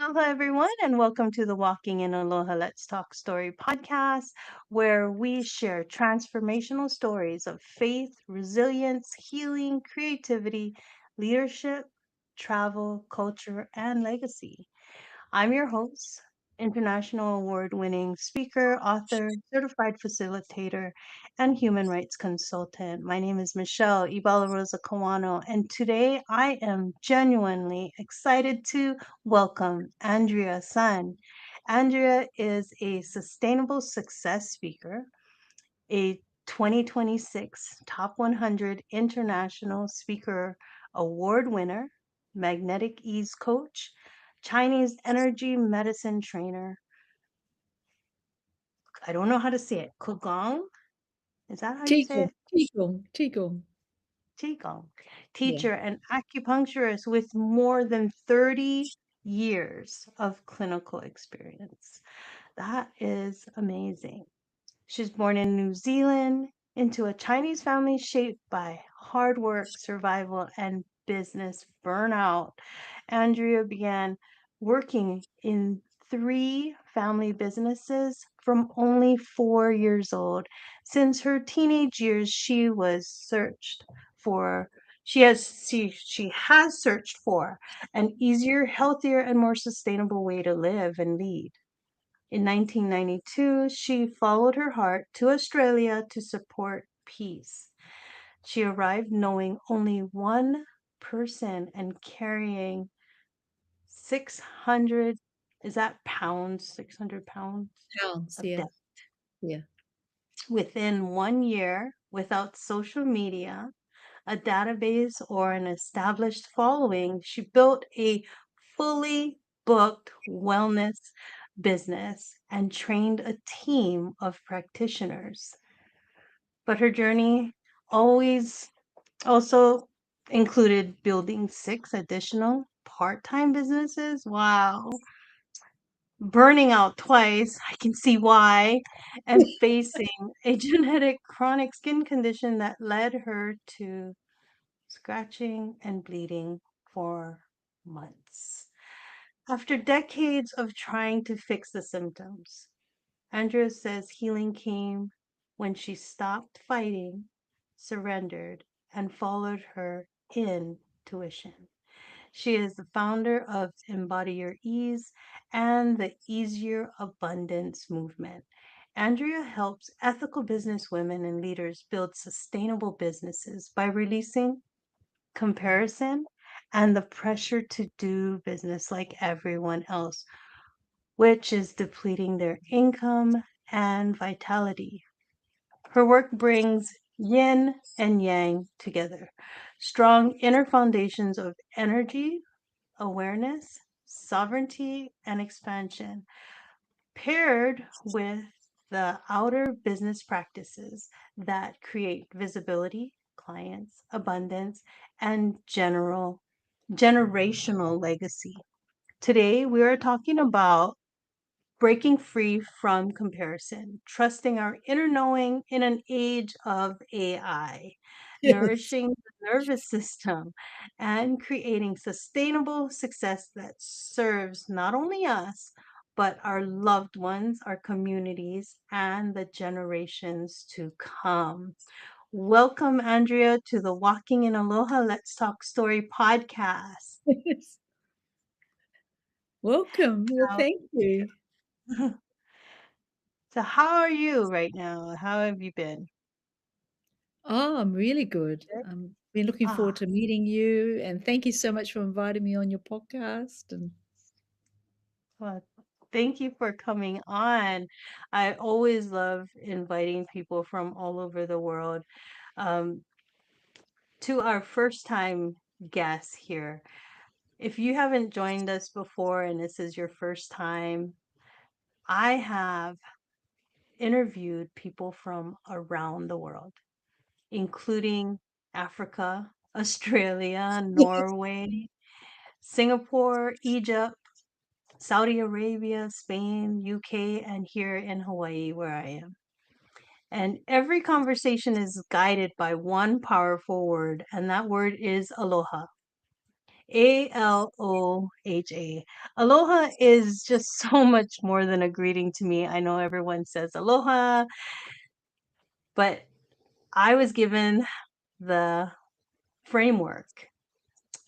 Aloha, everyone, and welcome to the Walking in Aloha Let's Talk Story podcast, where we share transformational stories of faith, resilience, healing, creativity, leadership, travel, culture, and legacy. I'm your host, international award winning speaker, author, certified facilitator, and human rights consultant. My name is Michelle Ibala Rosa Kawano, and today I am genuinely excited to welcome Andrea Sun. Andrea is a sustainable success speaker, a 2026 Top 100 International Speaker Award winner, magnetic ease coach, Chinese energy medicine trainer. I don't know how to say it. Kugong? Is that how you say Qigong, it? qigong, qigong. Qigong. Yeah. Teacher and acupuncturist with more than 30 years of clinical experience. That is amazing. She was born in New Zealand into a Chinese family shaped by hard work, survival, and business burnout. Andrea began working in three family businesses from only 4 years old. Since her teenage years, for she has searched for an easier, healthier, and more sustainable way to live and lead. In 1992, she followed her heart to Australia to support peace. She arrived knowing only one person and carrying 600, is that pounds? 600 pounds Pounds, of yeah, debt. yeah. Within 1 year, without social media, a database, or an established following, she built a fully booked wellness business and trained a team of practitioners. But her journey always also included building six additional part time businesses. Wow. Burning out twice, I can see why, and facing a genetic chronic skin condition that led her to scratching and bleeding for months. After decades of trying to fix the symptoms, Andrea says healing came when she stopped fighting, surrendered, and followed her intuition. She is the founder of Embody Your Ease and the Easier Abundance movement. Andrea helps ethical business women and leaders build sustainable businesses by releasing comparison and the pressure to do business like everyone else, which is depleting their income and vitality. Her work brings yin and yang together, strong inner foundations of energy, awareness, sovereignty, and expansion, paired with the outer business practices that create visibility, clients, abundance, and generational legacy. Today, we are talking about breaking free from comparison, trusting our inner knowing in an age of AI, Yes. nourishing the nervous system, and creating sustainable success that serves not only us, but our loved ones, our communities, and the generations to come. Welcome, Andrea, to the Walking in Aloha Let's Talk Story podcast. Yes. Welcome. Well, How, thank you. so, how are you right now? How have you been? Oh, I'm really good. Good? Been looking forward Ah, to meeting you, and thank you so much for inviting me on your podcast. And well, thank you for coming on. I always love inviting people from all over the world. Um, to our first time guests here. If you haven't joined us before and this is your first time, I have interviewed people from around the world, including Africa, Australia, Norway, Singapore, Egypt, Saudi Arabia, Spain, UK, and here in Hawaii, where I am. And every conversation is guided by one powerful word, and that word is aloha. Aloha. Aloha is just so much more than a greeting to me. I know everyone says aloha, but I was given the framework,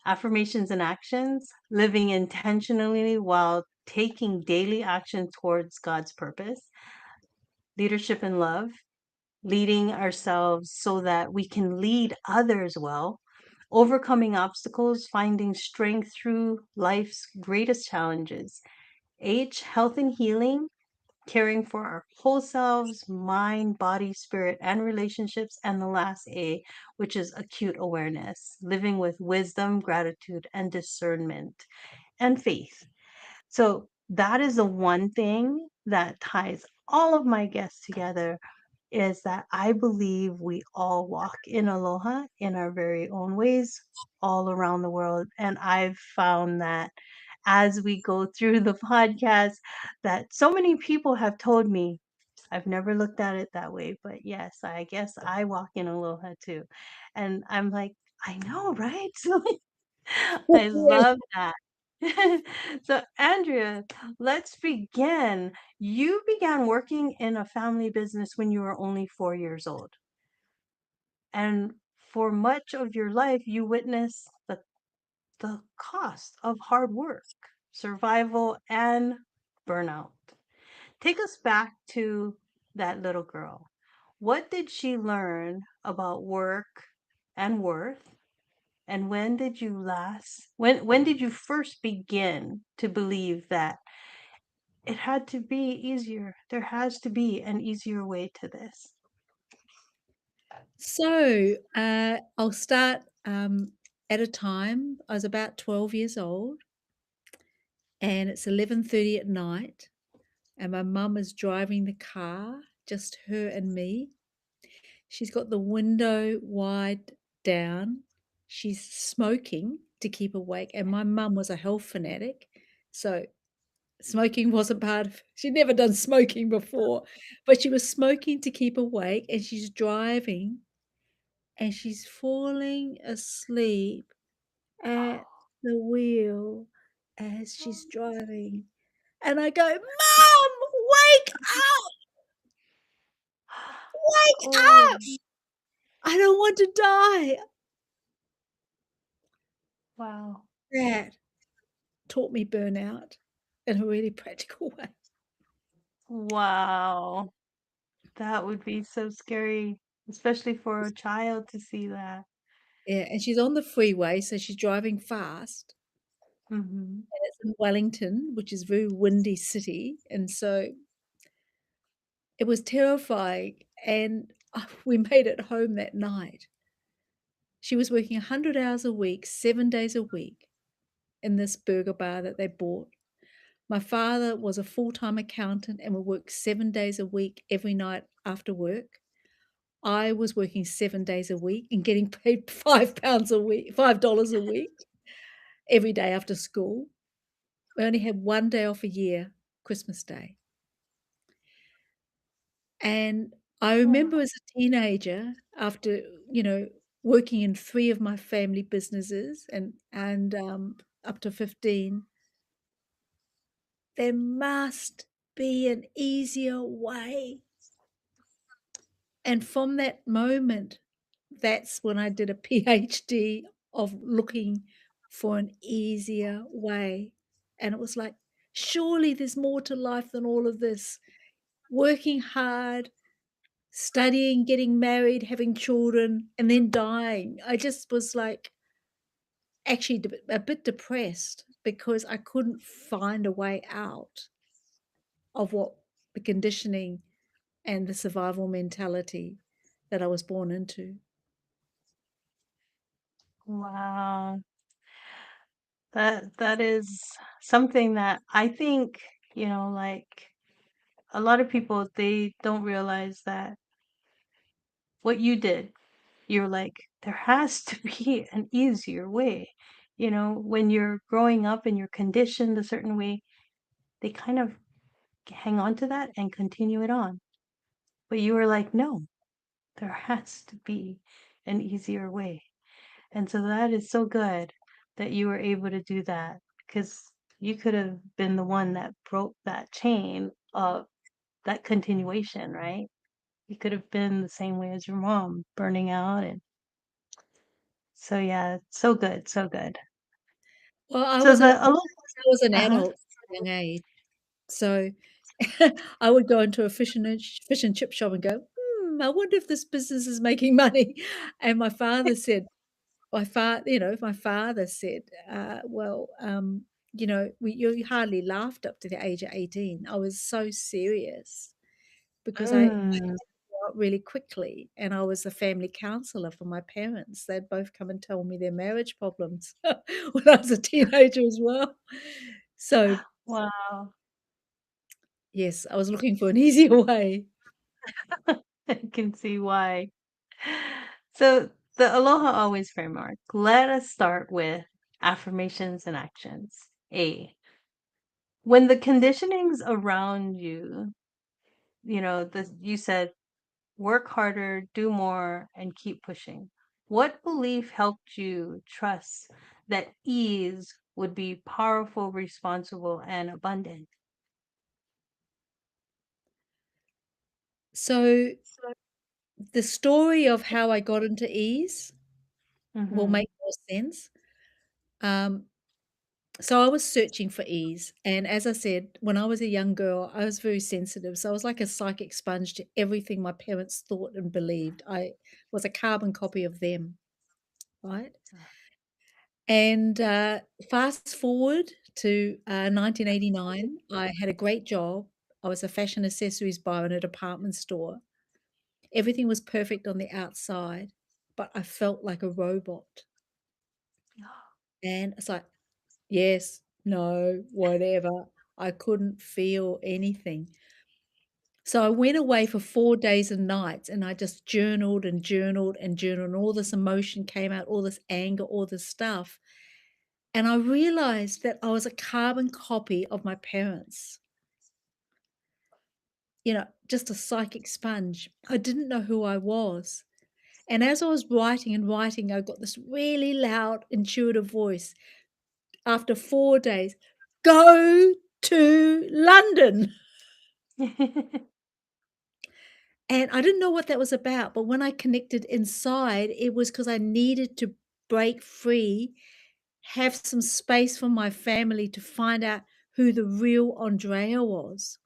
affirmations and actions, living intentionally while taking daily action towards God's purpose, leadership and love, leading ourselves so that we can lead others well, overcoming obstacles, finding strength through life's greatest challenges. H, health and healing, caring for our whole selves, mind, body, spirit, and relationships. And the last A, which is acute awareness, living with wisdom, gratitude, and discernment and faith. So that is the one thing that ties all of my guests together is that I believe we all walk in aloha in our very own ways all around the world. And I've found that as we go through the podcast, that so many people have told me, I've never looked at it that way, but yes, I guess I walk in aloha too. And I'm like, I know, right? I Yeah. love that. So, Andrea, let's begin. You began working in a family business when you were only 4 years old. And for much of your life, you witnessed the cost of hard work, survival, and burnout. Take us back to that little girl. What did she learn about work and worth? And when did you first begin to believe that it had to be easier? There has to be an easier way to this. So, I'll start, at a time I was about 12 years old, and it's 11:30 at night, and my mum is driving the car, just her and me. She's got the window wide down. She's smoking to keep awake, and my mum was a health fanatic, so smoking wasn't part of she'd never done smoking before, but she was smoking to keep awake, and she's driving, and she's falling asleep at the wheel as she's driving, and I go, "Mom, wake up! Wake Oh, up! I don't want to die." wow. That taught me burnout in a really practical way. Wow. That would be so scary, especially for a child to see that. Yeah, and she's on the freeway, so she's driving fast, Mhm. and it's in Wellington, which is a very windy city, and so it was terrifying, and we made it home that night. She was working 100 hours a week, 7 days a week in this burger bar that they bought. My father was a full-time accountant and would work 7 days a week every night after work. I was working 7 days a week and getting paid £5 a week $5 a week every day after school. We only had 1 day off a year, Christmas Day. And I remember Wow. as a teenager, after, you know, working in 3 of my family businesses and up to 15, there must be an easier way. And from that moment, that's when I did a PhD of looking for an easier way. And it was like, surely there's more to life than all of this. Working hard, studying, getting married, having children, and then dying. I just was like actually a bit depressed because I couldn't find a way out of what the conditioning and the survival mentality that I was born into. Wow. That is something that I think, like a lot of people, they don't realize that what you did, you're like, there has to be an easier way. When you're growing up and you're conditioned a certain way, they kind of hang on to that and continue it on. But you were like, no, there has to be an easier way. And so that is so good. that you were able to do that because you could have been the one that broke that chain of that continuation, right? You could have been the same way as your mom, burning out. And so, yeah, so good, so good. Well, So the alo I was an Uh-huh. adult at a young age, so I would go into a fish and chip shop and go, I wonder if this business is making money." And my father said, "Well, you hardly laughed up to the age of 18." I was so serious because I Mm. grew up really quickly, and I was a family counselor for my parents. They'd both come and tell me their marriage problems when I was a teenager as well. So, Wow. yes, I was looking for an easier way. I can see why. So, the Aloha Always framework. Let us start with affirmations and actions. A. When the conditionings around you, you said work harder, do more, and keep pushing. What belief helped you trust that ease would be powerful, responsible, and abundant? So, the story of how I got into ease will Mm-hmm. make more sense. Um, so I was searching for ease, and as I said, when I was a young girl, I was very sensitive, so I was like a psychic sponge to everything my parents thought and believed. I was a carbon copy of them, right? And, fast forward to, 1989, I had a great job. I was a fashion accessories buyer in a department store. Everything was perfect on the outside, but I felt like a robot, and it's like, yes, no, whatever. I couldn't feel anything. So I went away for 4 days and nights, and I just journaled and journaled and journaled, and all this emotion came out, all this anger, all this stuff, and I realized that I was a carbon copy of my parents, just a psychic sponge. I didn't know who I was, and as I was writing and writing, I got this really loud, intuitive voice after 4 days, "Go to London." And I didn't know what that was about, but when I connected inside, it was because I needed to break free, have some space for my family to find out who the real Andrea was.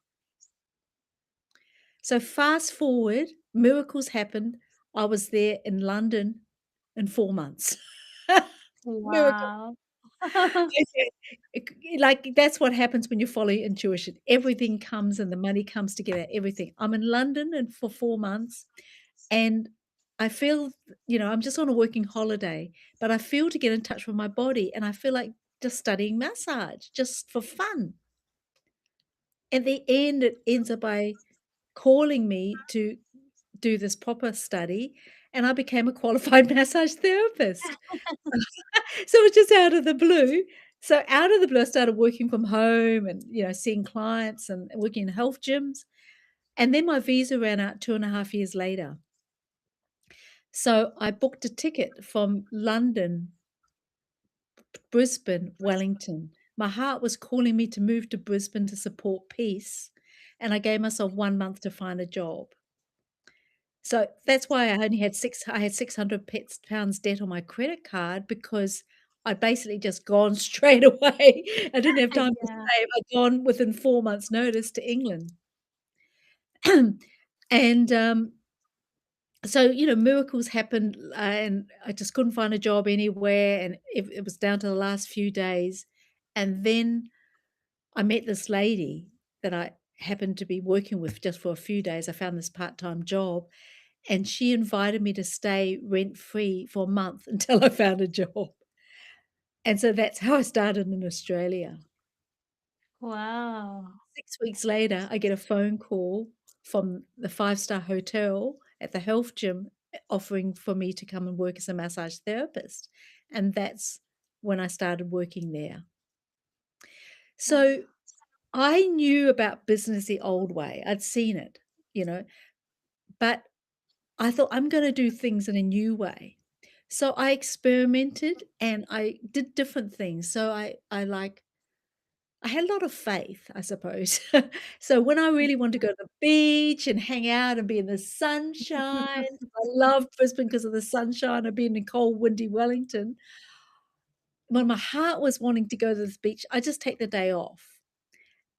So fast forward, miracles happened. I was there in London in 4 months. Miracle. Wow. Okay. Like, that's what happens when you follow your intuition. Everything comes and the money comes together, everything. I'm in London and for 4 months, and I feel, I'm just on a working holiday, but I feel to get in touch with my body, and I feel like just studying massage just for fun. At the end, it ends up by calling me to do this proper study, and I became a qualified massage therapist. So it's just out of the blue. So out of the blue, I started working from home and, seeing clients and working in health gyms. And then my visa ran out 2.5 years later. So I booked a ticket from London, Brisbane, Wellington. My heart was calling me to move to Brisbane to support peace. And I gave myself 1 month to find a job. So that's why I had 600 pounds debt on my credit card because I'd basically just gone straight away. I didn't have time to Yeah. save. I'd gone within 4 months' notice to England. And, so, miracles happened, and I just couldn't find a job anywhere, and it was down to the last few days. And then I met this lady that I happened to be working with just for a few days. I found this part-time job, and she invited me to stay rent-free for a month until I found a job. And so that's how I started in Australia. Wow. 6 weeks later, I get a phone call from the five-star hotel at the health gym, offering for me to come and work as a massage therapist, and that's when I started working there. So, I knew about business the old way, I'd seen it, you know, but I thought, "I'm gonna do things in a new way." So I experimented and I did different things. So I had a lot of faith, I suppose. So when I really wanted to go to the beach and hang out and be in the sunshine, I loved Brisbane because of the sunshine and being in cold, windy Wellington. When my heart was wanting to go to this beach, I just take the day off.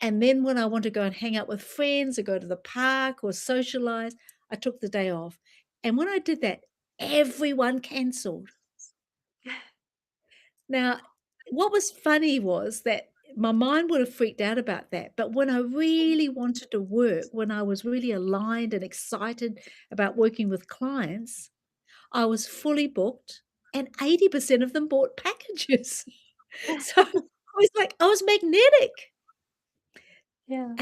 And then when I want to go and hang out with friends or go to the park or socialize, I took the day off. And when I did that, everyone cancelled. Now, what was funny was that my mind would have freaked out about that, but when I really wanted to work, when I was really aligned and excited about working with clients, I was fully booked and 80% of them bought packages. So, I was like I was magnetic, Yeah.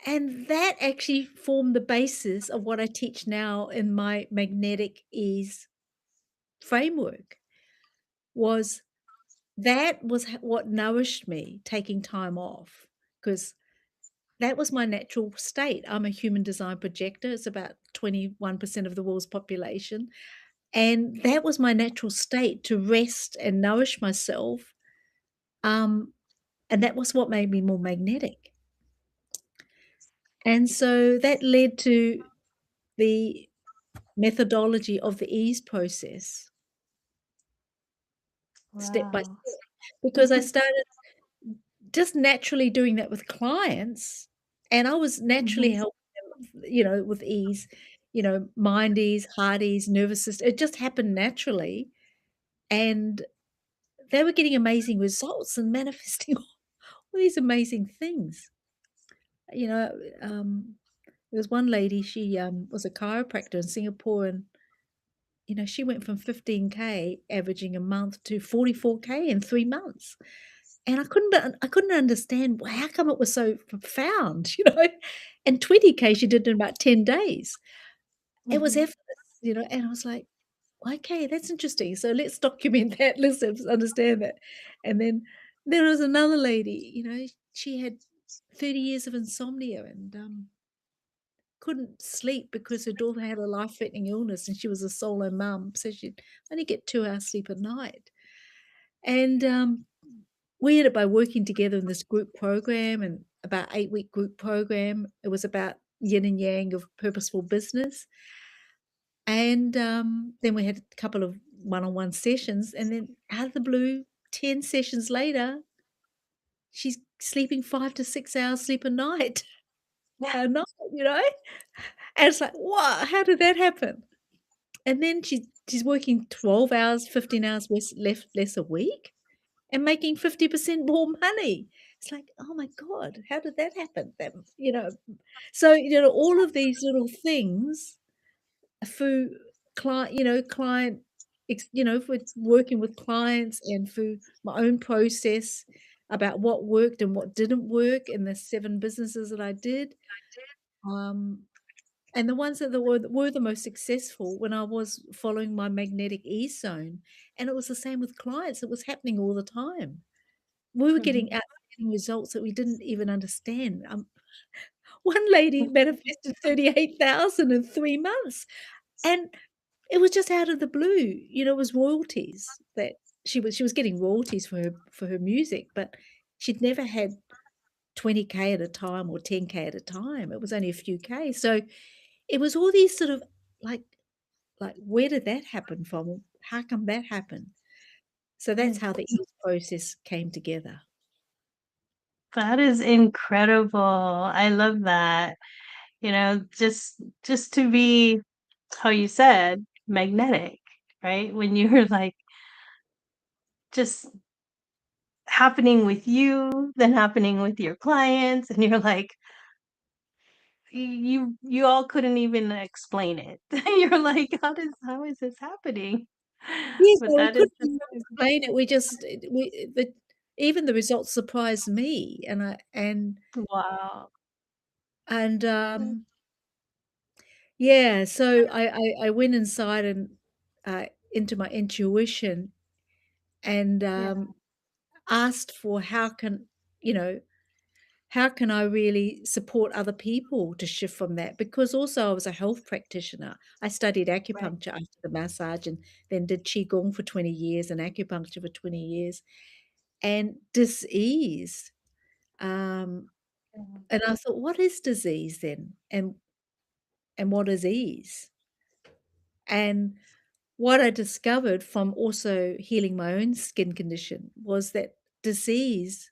and that actually formed the basis of what I teach now in my magnetic ease framework, was that was what nourished me, taking time off, because that was my natural state. I'm a human design projector, it's about 21% of the world's population, and that was my natural state, to rest and nourish myself, um, and that was what made me more magnetic. And so that led to the methodology of the ease process, step by Wow. step, because I started just naturally doing that with clients, and I was naturally Mhm. helping them, with ease, mind ease, heart ease, nervous system. It just happened naturally, and they were getting amazing results and manifesting all these amazing things. You know, there was one lady, she, was a chiropractor in Singapore, and, she went from 15K averaging a month to 44K in 3 months. And I couldn't understand, well, how come it was so profound, And 20K she did in about 10 days. It was Mhm. effortless, and I was like, "Okay, that's interesting. So let's document that. Let's understand that." And then there was another lady, she had 30 years of insomnia and, couldn't sleep because her daughter had a life-threatening illness and she was a solo mum, so she'd only get 2 hours sleep a night. And, we ended up by working together in this group program, and about 8-week group program. It was about yin and yang of purposeful business. And, then we had a couple of one-on-one sessions, and then out of the blue, 10 sessions later, she's sleeping 5 to 6 hours sleep a night a night, you know? And it's like, "What? How did that happen?" And then she's working 12 hours, 15 hours less a week and making 50% more money. It's like, "Oh my god, how did that happen?" So, all of these little things through client with working with clients and through my own process about what worked and what didn't work in the 7 businesses that I did, um, and the ones that were the most successful when I was following my magnetic ease zone, and it was the same with clients, it was happening all the time. We were getting Mhm. outstanding results that we didn't even understand. One lady manifested 38,000 in 3 months, and it was just out of the blue, it was royalties that she was getting royalties for her music, but she'd never had 20K at a time or 10K at a time, it was only a few K, so it was all these sort of, like where did that happen from? How come that happened? So that's how the ease process came together. That is incredible. I love that. Just to be, how you said, magnetic, right? When you're like just happening with you, then happening with your clients, and you're like, you all couldn't even explain it. You're like, how is this happening? Yes, But well, we that is couldn't even explain it, we just we the even the results surprised me, wow. and, yeah, so I went inside and, into my intuition and, Yeah. asked for how can you know, how can I really support other people to shift from that? Because also I was a health practitioner. I studied Right. acupuncture after the massage and then did qigong for 20 years and acupuncture for 20 years and disease. Um, Yeah. and I thought, what is disease then? And what is ease? And what I discovered from also healing my own skin condition was that disease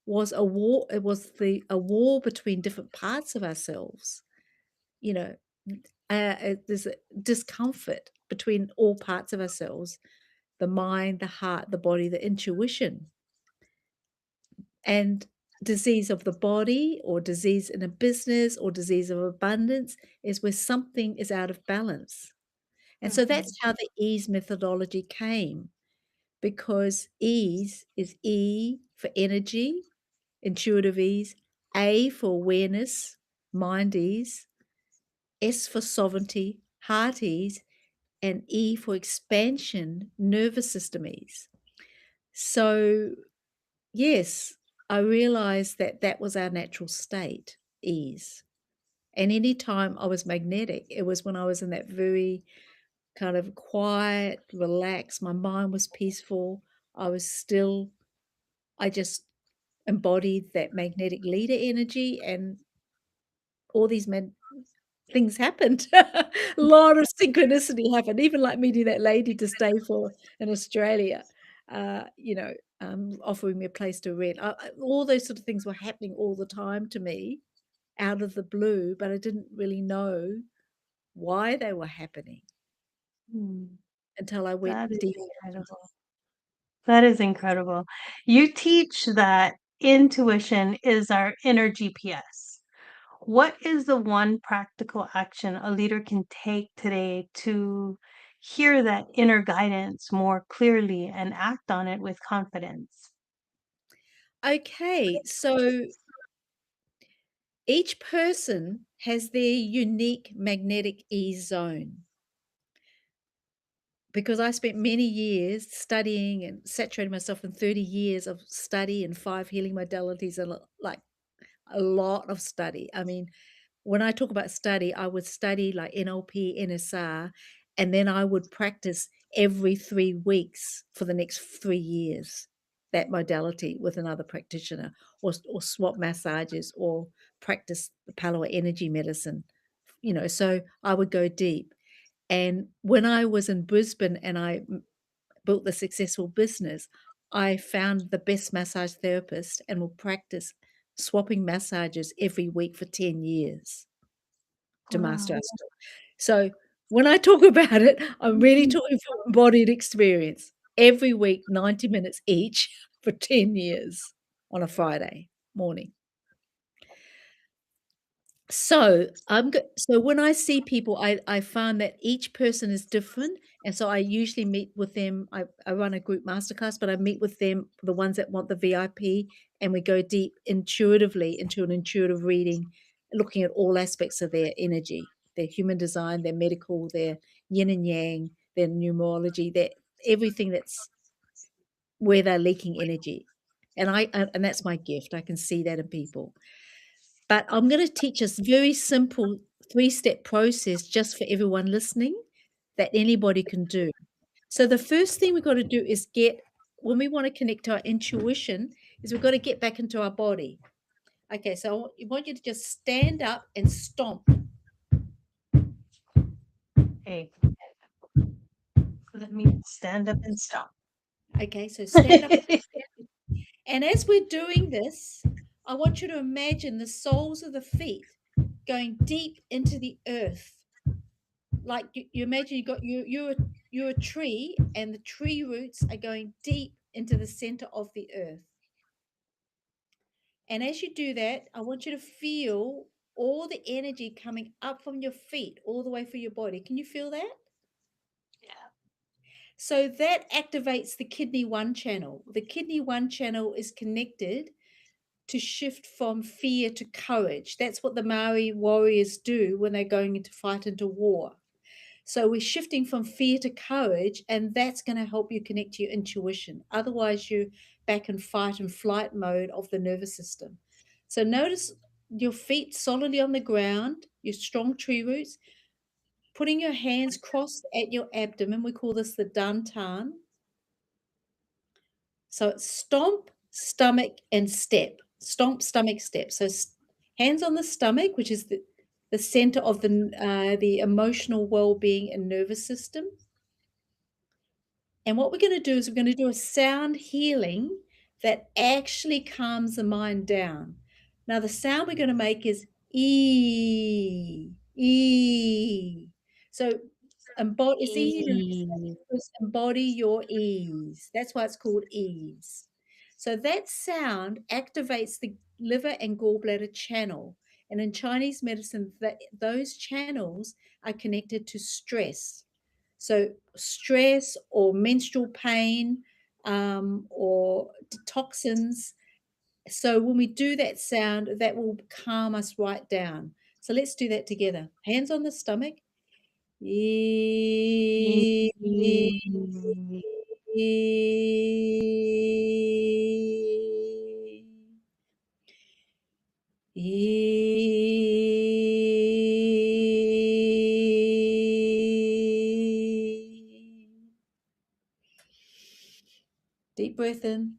was a war. It was a war between different parts of ourselves. You know, there's a discomfort between all parts of ourselves: the mind, the heart, the body, the intuition, and disease of the body, or disease in a business, or disease of abundance is where something is out of balance. And so that's Mhm. how the ease methodology came, because ease is E for energy, intuitive ease, A for awareness, mind ease, S for sovereignty, heart ease, and E for expansion, nervous system ease. So, yes, I realized that that was our natural state, ease. And anytime I was magnetic, it was when I was in that very kind of quiet, relaxed, my mind was peaceful, I was still, I just embodied that magnetic leader energy, and all these things happened. A lot of synchronicity happened, even like meeting that lady to stay for in Australia, you know, offering me a place to rent. All those sort of things were happening all the time to me out of the blue, but I didn't really know why they were happening Mm. until I went That is deep. incredible. That is incredible. You teach that intuition is our inner GPS. What is the one practical action a leader can take today to hear that inner guidance more clearly and act on it with confidence? Okay, so each person has their unique magnetic E zone. Because I spent many years studying and saturating myself in 30 years of study and 5 healing modalities and, like, a lot of study. I mean, when I talk about study, I would study like NLP, NSR, and then I would practice every 3 weeks for the next 3 years, that modality with another practitioner, or swap massages, or practice the Palo energy medicine, so I would go deep. And when I was in Brisbane and I built the successful business, I found the best massage therapist and will practice swapping massages every week for 10 years to master Wow. our story. So when I talk about it, I'm really talking from embodied experience. Every week, 90 minutes each for 10 years on a Friday morning. So when I see people, I find that each person is different, and so I usually meet with them. I run a group masterclass, but I meet with them, the ones that want the VIP, and we go deep intuitively into an intuitive reading, looking at all aspects of their energy, their human design, their medical, their yin and yang, their numerology, their everything that's where they're leaking energy. And that's my gift. I can see that in people. But I'm gonna teach us very simple three-step process just for everyone listening that anybody can do. So the first thing we've gotta do is when we wanna connect to our intuition, is we've gotta get back into our body. Okay, so I want you to just stand up and stomp. Hey, let me stand up and stop. Okay, so stand up, and as we're doing this, I want you to imagine the soles of the feet going deep into the earth. Like you imagine you're a tree, and the tree roots are going deep into the center of the earth. And as you do that, I want you to feel all the energy coming up from your feet all the way through your body. Can you feel that? Yeah. So that activates the kidney 1 channel. The kidney 1 channel is connected to shift from fear to courage. That's what the Maori warriors do when they're going into fight into war. So we're shifting from fear to courage, and that's going to help you connect to your intuition. Otherwise, you're back in fight and flight mode of the nervous system. So notice your feet solidly on the ground, your strong tree roots, putting your hands crossed at your abdomen. We call this the dantan. So it's stomp, stomach, and step. Stomp, stomach, step. So hands on the stomach, which is the center of the emotional well-being and nervous system. And what we're going to do is we're going to do a sound healing that actually calms the mind down. Now, the sound we're going to make is E, E. So it's easy to E. just embody your ease. That's why it's called ease. So that sound activates the liver and gallbladder channel. And in Chinese medicine, those channels are connected to stress. So stress or menstrual pain or toxins. So when we do that sound, that will calm us right down. So let's do that together. Hands on the stomach. E. E- Deep breath in.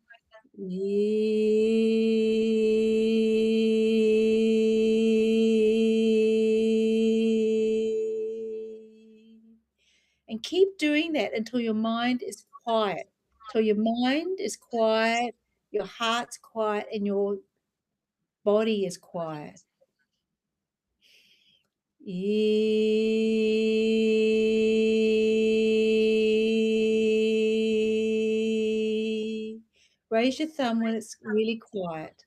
And keep doing that until your mind is quiet. Till your mind is quiet, your heart's quiet, and your body is quiet. Raise your thumb when it's really quiet.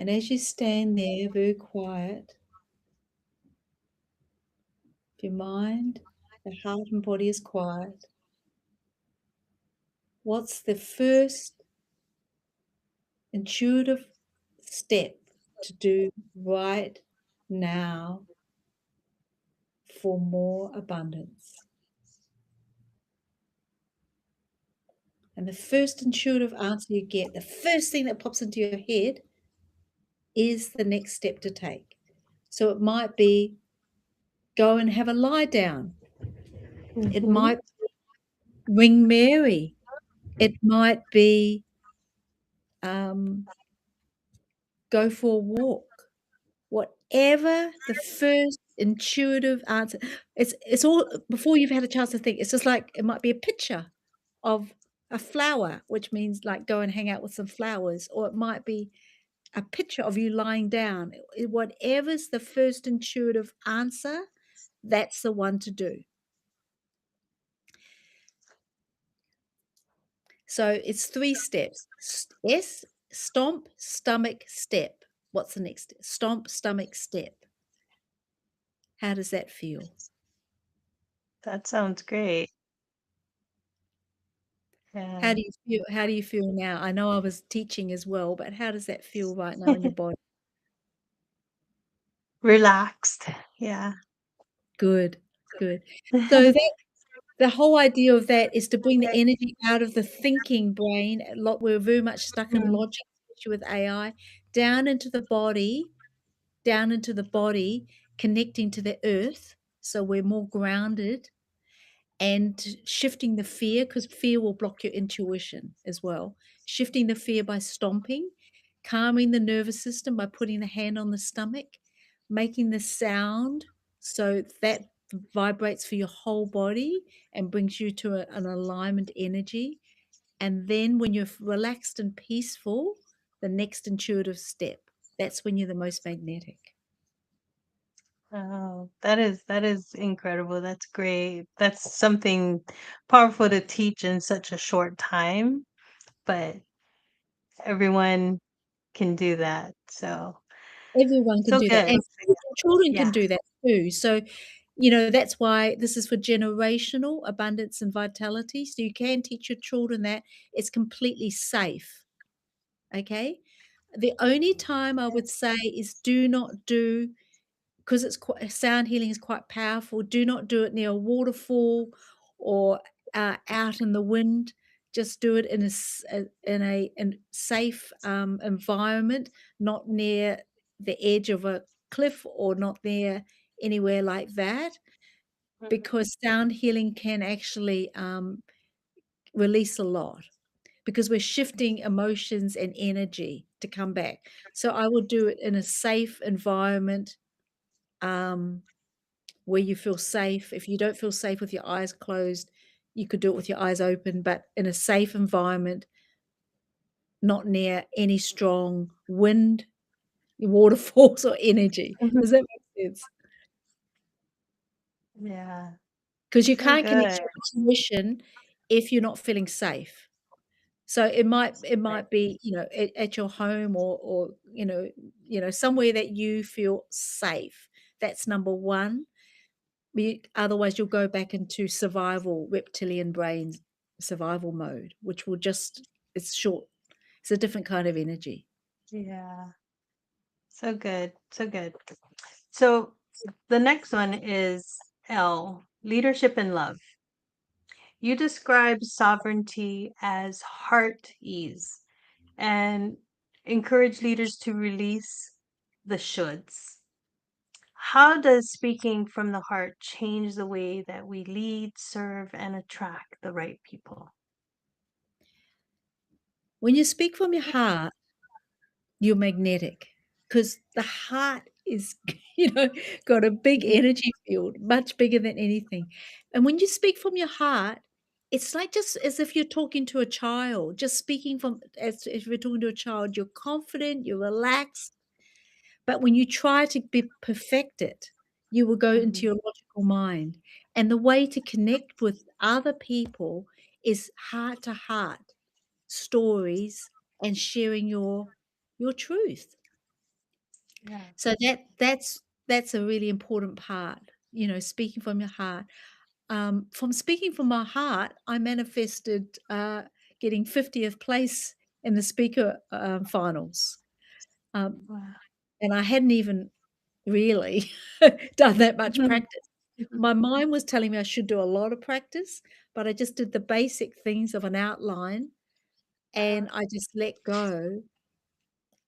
And as you stand there very quiet, if your mind, the heart and body is quiet, what's the first intuitive step to do right now for more abundance? And the first intuitive answer you get, the first thing that pops into your head is the next step to take. So it might be go and have a lie down. It Mhm. might ring Mary. It might be go for a walk. Whatever the first intuitive answer, it's all before you've had a chance to think. It's just like it might be a picture of a flower, which means like go and hang out with some flowers, or it might be a picture of you lying down. Whatever's the first intuitive answer, that's the one to do. So it's 3 steps. S, stomp, stomach, step. What's the next? Stomp, stomach, step. How does that feel? That sounds great. How Yeah. do you feel now? I know I was teaching as well, but how does that feel right now in your body? Relaxed. Yeah. Good, good. So that the whole idea of that is to bring the energy out of the thinking brain. A lot we're very much stuck in Mm. logic, especially with AI, down into the body, down into the body, connecting to the earth, so we're more grounded, and shifting the fear, because fear will block your intuition as well. Shifting the fear by stomping, calming the nervous system by putting the hand on the stomach, making the sound so that vibrates for your whole body and brings you to an alignment energy. And then when you're relaxed and peaceful, the next intuitive step, that's when you're the most magnetic. Oh, that is incredible. That's great. That's something powerful to teach in such a short time, but everyone can do that. So Everyone can so do that, good. and children can Yeah. do that too. So That's why this is for generational abundance and vitality. So you can teach your children that it's completely safe. Okay. The only time I would say is do not do, because it's quite, sound healing is quite powerful. Do not do it near a waterfall or out in the wind. Just do it in in safe environment, not near the edge of a cliff or not near anywhere like that, Mhm. because sound healing can actually release a lot because we're shifting emotions and energy to come back. So I would do it in a safe environment, um, where you feel safe. If you don't feel safe with your eyes closed, you could do it with your eyes open, but in a safe environment, not near any strong wind, waterfalls, or energy. Mhm. Does that make sense? Yeah, Because you so can't connect good. to intuition if you're not feeling safe. So it might be, at your home or somewhere that you feel safe. That's number 1. Otherwise, you'll go back into survival, reptilian brain survival mode, which will just it's short. It's a different kind of energy. Yeah, so good, so good. So the next one is L, leadership and love. You describe sovereignty as heart ease and encourage leaders to release the shoulds. How does speaking from the heart change the way that we lead, serve, and attract the right people? When you speak from your heart, you're magnetic because the heart is, got a big Mhm. energy field, much bigger than anything. And when you speak from your heart, it's like just as if you're talking to a child, just speaking from as if you're talking to a child, you're confident, you're relaxed. But when you try to be perfected, you will go into Mhm. your logical mind. And the way to connect with other people is heart to heart stories and sharing your truth. Yeah. So that's a really important part, speaking from your heart. From speaking from my heart, I manifested getting 50th place in the speaker finals. Um, Wow. and I hadn't even really done that much Mhm. practice. Mhm. My mind was telling me I should do a lot of practice, but I just did the basic things of an outline Uh-huh. and I just let go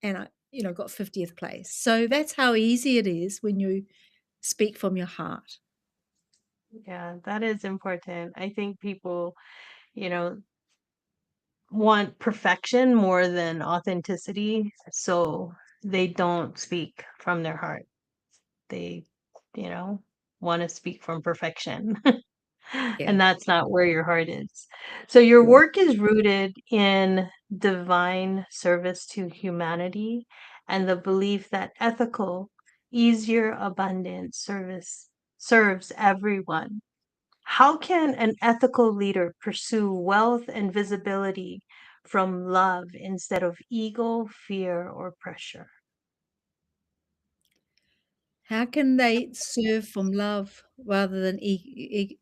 and I, got 50th place. So that's how easy it is when you speak from your heart. Yeah, that is important. I think people, you know, want perfection more than authenticity, so they don't speak from their heart. They, you know, want to speak from perfection. Yeah, And that's not where your heart is. So your yeah. work is rooted in divine service to humanity and the belief that ethical, easier, abundant service serves everyone. How can an ethical leader pursue wealth and visibility from love instead of ego, fear, or pressure? How can they serve from love rather than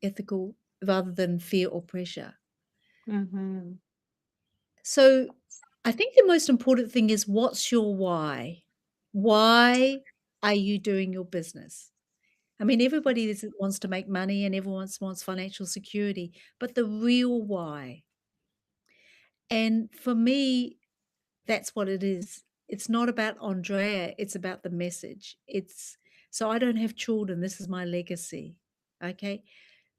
ethical, rather than fear or pressure? Hmm. So I think the most important thing is what's your why? Why are you doing your business? I mean, everybody wants to make money and everyone wants financial security, but the real why. And for me, that's what it is. It's not about Andrea, it's about the message. It's so I don't have children, this is my legacy. Okay?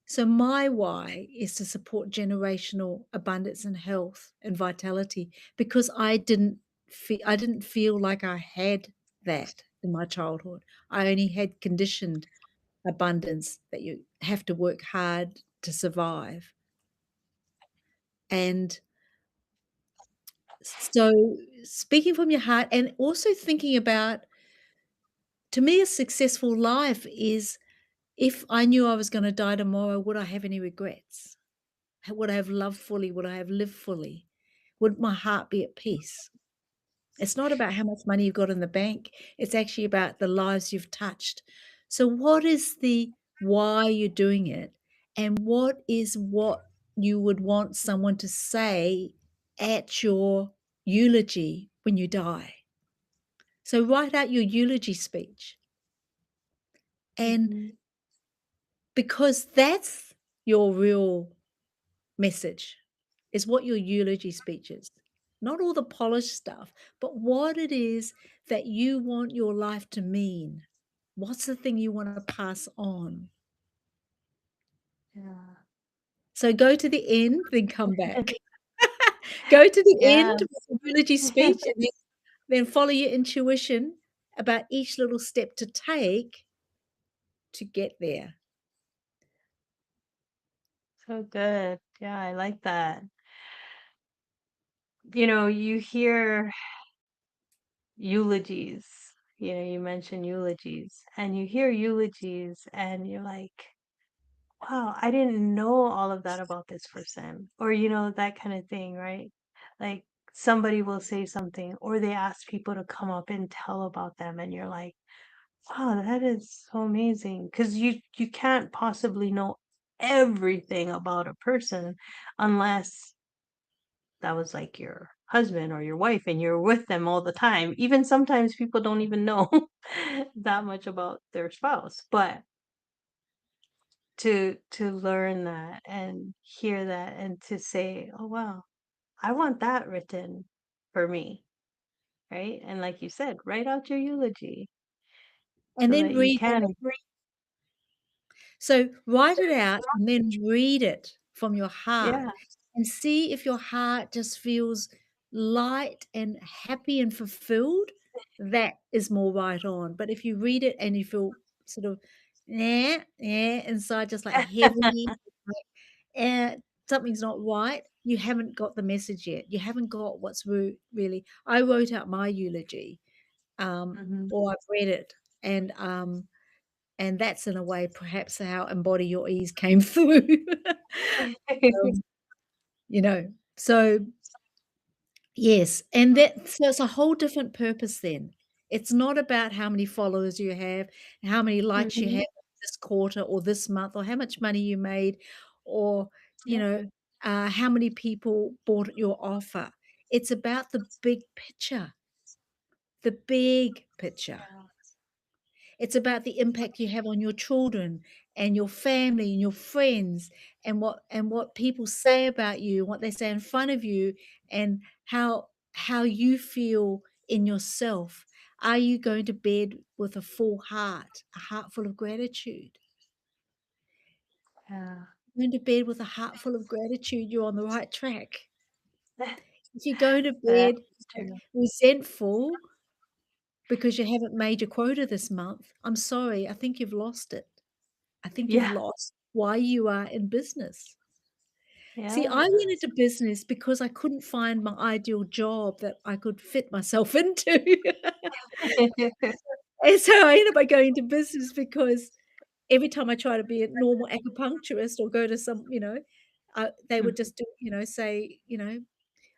So my why is to support generational abundance and health and vitality because I didn't feel like I had that in my childhood. I only had conditioned abundance that you have to work hard to survive. And so speaking from your heart and also thinking about, to me, a successful life is if I knew I was going to die tomorrow, would I have any regrets? Would I have loved fully? Would I have lived fully? Would my heart be at peace? It's not about how much money you've got in the bank. It's actually about the lives you've touched. So, what is the why you're doing it, and what you would want someone to say at your eulogy when you die. So write out your eulogy speech, and Mhm. because that's your real message, is what your eulogy speech is. Not all the polished stuff, but what it is that you want your life to mean. What's the thing you want to pass on? Yeah. So go to the end, then come back. Go to the end with Yes. the eulogy speech, and then follow your intuition about each little step to take to get there. So good. Yeah, I like that. You know, you hear eulogies, you know, you mentioned eulogies, and you hear eulogies and you're like, wow, I didn't know all of that about this person, or that kind of thing, right? Like somebody will say something, or they ask people to come up and tell about them, and you're like, wow, that is so amazing, because you can't possibly know everything about a person unless that was like your husband or your wife and you're with them all the time. Even sometimes people don't even know that much about their spouse, but to learn that and hear that and to say, "Oh wow, I want that written for me." Right? And like you said, write out your eulogy And so then that you read it. can. So write it out and then read it from your heart Yeah. and see if your heart just feels light and happy and fulfilled. That is more right on. But if you read it and you feel sort of, yeah, inside, just like heavy, like, something's not right, you haven't got the message yet. You haven't got what's really. I wrote out my eulogy, Mhm. or I've read it, and that's in a way perhaps how Embody Your Ease came through. Um, you know, so yes, and so it's a whole different purpose then. It's not about how many followers you have, how many likes you Mhm. have this quarter or this month, or how much money you made, or, you Yeah. know, how many people bought your offer. It's about the big picture, the big picture. Yeah. It's about the impact you have on your children and your family and your friends, and what people say about you, what they say in front of you, and how you feel in yourself. Are you going to bed with a full heart, a heart full of gratitude? Yeah. Going to bed with a heart full of gratitude, you're on the right track. If you go to That's bed true. resentful because you haven't made your quota this month, I'm sorry, I think you've lost it. I think you've Yeah. lost why you are in business. See, I Yeah. went into business because I couldn't find my ideal job that I could fit myself into. And so I ended up by going into business because every time I try to be a normal acupuncturist or go to some, they would Mhm. just do, say,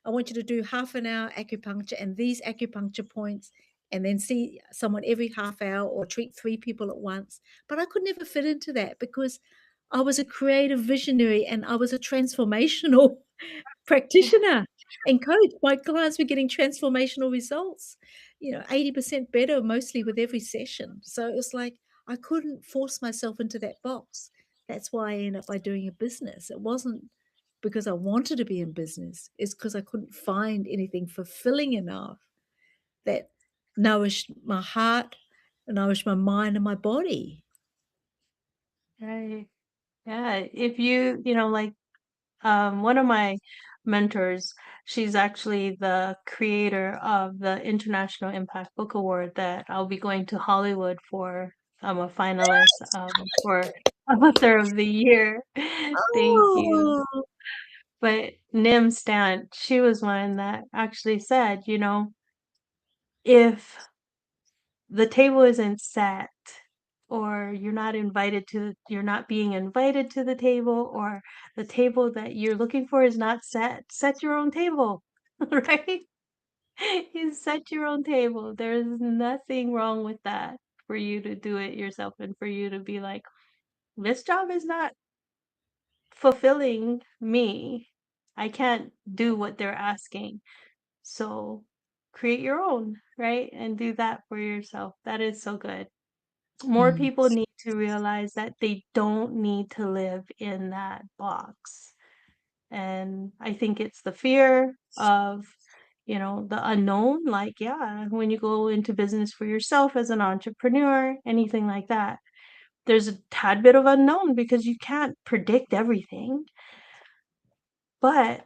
I want you to do half an hour acupuncture and these acupuncture points, and then see someone every half hour or treat 3 people at once. But I could never fit into that because I was a creative visionary and I was a transformational practitioner and coach. My clients were getting transformational results, 80% better mostly with every session. So it was like I couldn't force myself into that box. That's why I ended up by doing a business. It wasn't because I wanted to be in business, it's because I couldn't find anything fulfilling enough that nourished my heart, nourished my mind and my body. Right. Yeah. If like one of my mentors, she's actually the creator of the International Impact Book Award that I'll be going to Hollywood for. I'm a finalist for Author of the Year. Thank you. Oh. But Nim Stant, she was one that actually said, if the table isn't set, or you're not being invited to the table, or the table that you're looking for is not set your own table. Right? You set your own table. There's nothing wrong with that, for you to do it yourself and for you to be like, this job is not fulfilling me. I can't do what they're asking. So create your own, right? And do that for yourself. That is so good. More Mm. people need to realize that they don't need to live in that box. And I think it's the fear of, the unknown. Like, yeah, when you go into business for yourself as an entrepreneur, anything like that, there's a tad bit of unknown because you can't predict everything, but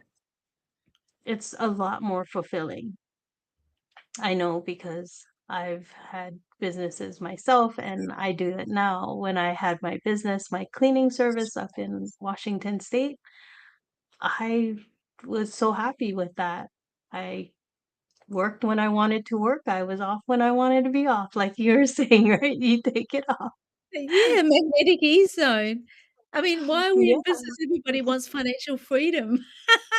it's a lot more fulfilling. I know because I've had businesses myself and I do it now. When I had my business, my cleaning service up in Washington State, I was so happy with that. I worked when I wanted to work. I was off when I wanted to be off, like you were saying, right? You take it off. Yeah, magnetic E-zone. I mean, why are we Yeah, in business? Everybody wants financial freedom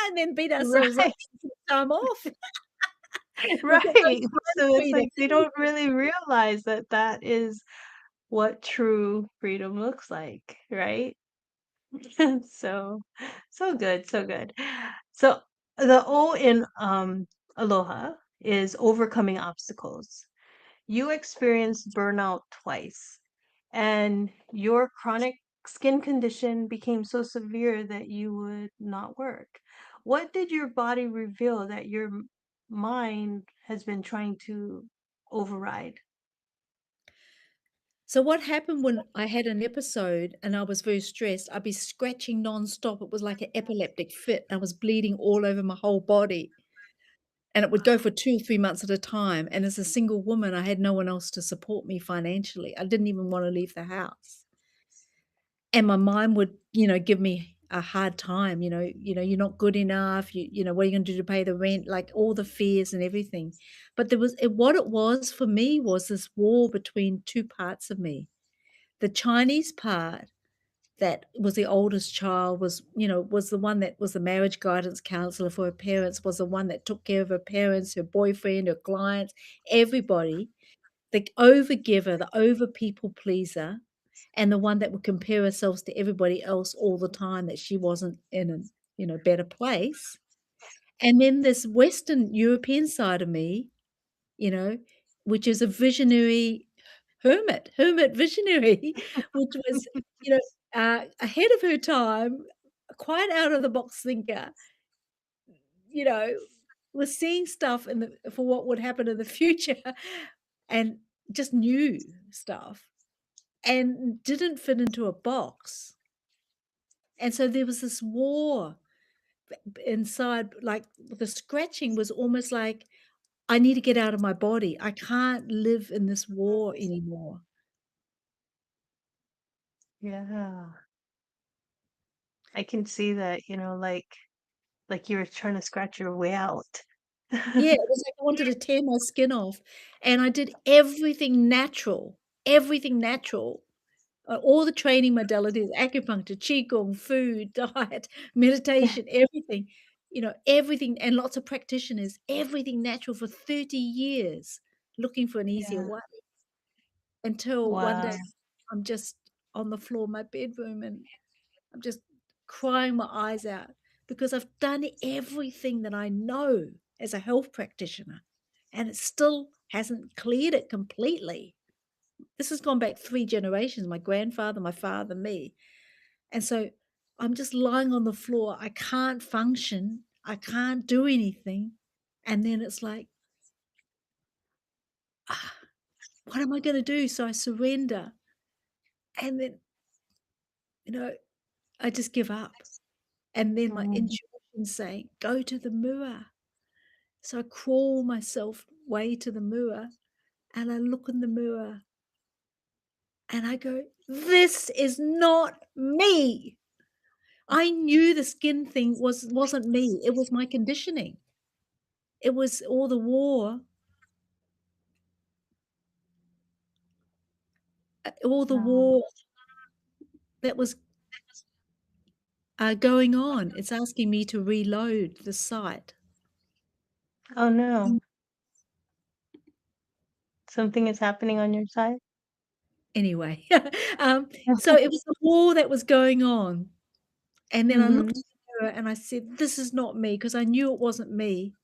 and then beat ourselves up right, for time off. We've got no right. time So it's freedom. like they don't really realize that that is what true freedom looks like, right? So, so good, so good. So the O in aloha is overcoming obstacles. You experienced burnout twice, and your chronic skin condition became so severe that you would not work. What did your body reveal that your mind has been trying to override? So what happened when I had an episode and I was very stressed, I'd be scratching nonstop. It was like an epileptic fit. I was bleeding all over my whole body. And it would go for 2 or 3 months at a time. And as a single woman, I had no one else to support me financially. I didn't even want to leave the house. And my mind would, give me a hard time, "You're not good enough, what are you gonna do to pay the rent?" Like, all the fears and everything. But what it was for me was this war between 2 parts of me. The Chinese part that was the oldest child, was the one that was the marriage guidance counselor for her parents, was the one that took care of her parents, her boyfriend, her clients, everybody. The overgiver, the over people pleaser, and the one that would compare herself to everybody else all the time, that she wasn't in a, better place. And then this Western European side of me, you know, which is a visionary hermit visionary, which was, ahead of her time, quite out of the box thinker, you know, was seeing stuff for what would happen in the future and just knew stuff and didn't fit into a box. And so there was this war inside, like the scratching was almost like, I need to get out of my body. I can't live in this war anymore. Yeah, I can see that, like you were trying to scratch your way out. Yeah, it was like I wanted to tear my skin off, and I did everything natural, all the training modalities, acupuncture, qigong, food, diet, meditation, everything, everything, and lots of practitioners, everything natural for 30 years, looking for an easier Yeah. way, until one day Wow. I'm just on the floor of my bedroom and I'm just crying my eyes out because I've done everything that I know as a health practitioner, and it still hasn't cleared it completely. This has gone back 3 generations, my grandfather, my father, me, and so I'm just lying on the floor. I can't function. I can't do anything, and then it's like, "Ah, what am I gonna do?" So I surrender, and then, you know, I just give up, and then my Mhm. intuition saying, "Go to the mirror." So I crawl myself way to the mirror and I look in the mirror and I go, "This is not me." I knew the skin thing wasn't me. It was my conditioning. It was all the war, all the Wow. war that was going on. It's asking me to reload the site. Oh, no. Mm. Something is happening on your side? Anyway, so it was the war that was going on, and then I looked Mhm. in the mirror and I said, "This is not me," because I knew it wasn't me.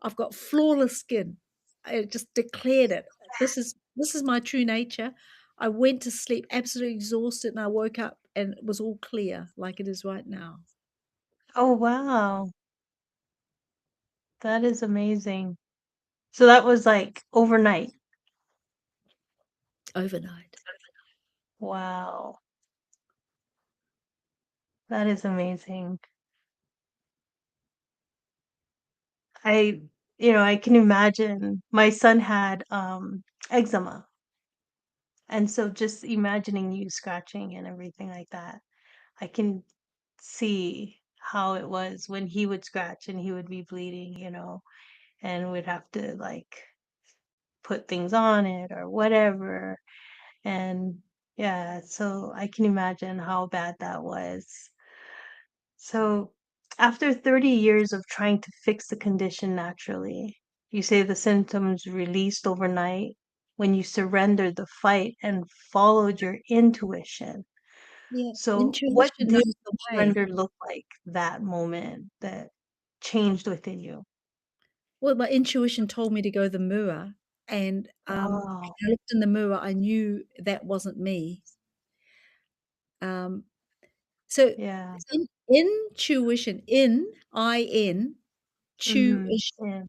I've got flawless skin. I just declared it. This is my true nature. I went to sleep absolutely exhausted, and I woke up and it was all clear like it is right now, Oh, wow. That is amazing. So that was, like, overnight? overnight. Wow. That is amazing. I I can imagine my son had, eczema, and so just imagining you scratching and everything like that, I can see how it was when he would scratch and he would be bleeding, and we'd have to, like, put things on it or whatever, and yeah, so I can imagine how bad that was. So, after 30 years of trying to fix the condition naturally, you say the symptoms released overnight when you surrendered the fight and followed your intuition. Yeah, So, what intuition did knows the way. surrender look like that moment that changed within you? Well, my intuition told me to go to the mirror, and, Oh, I looked in the mirror, I knew that wasn't me. Um, so yeah. intuition, I-N, Mhm. tuition, Yeah.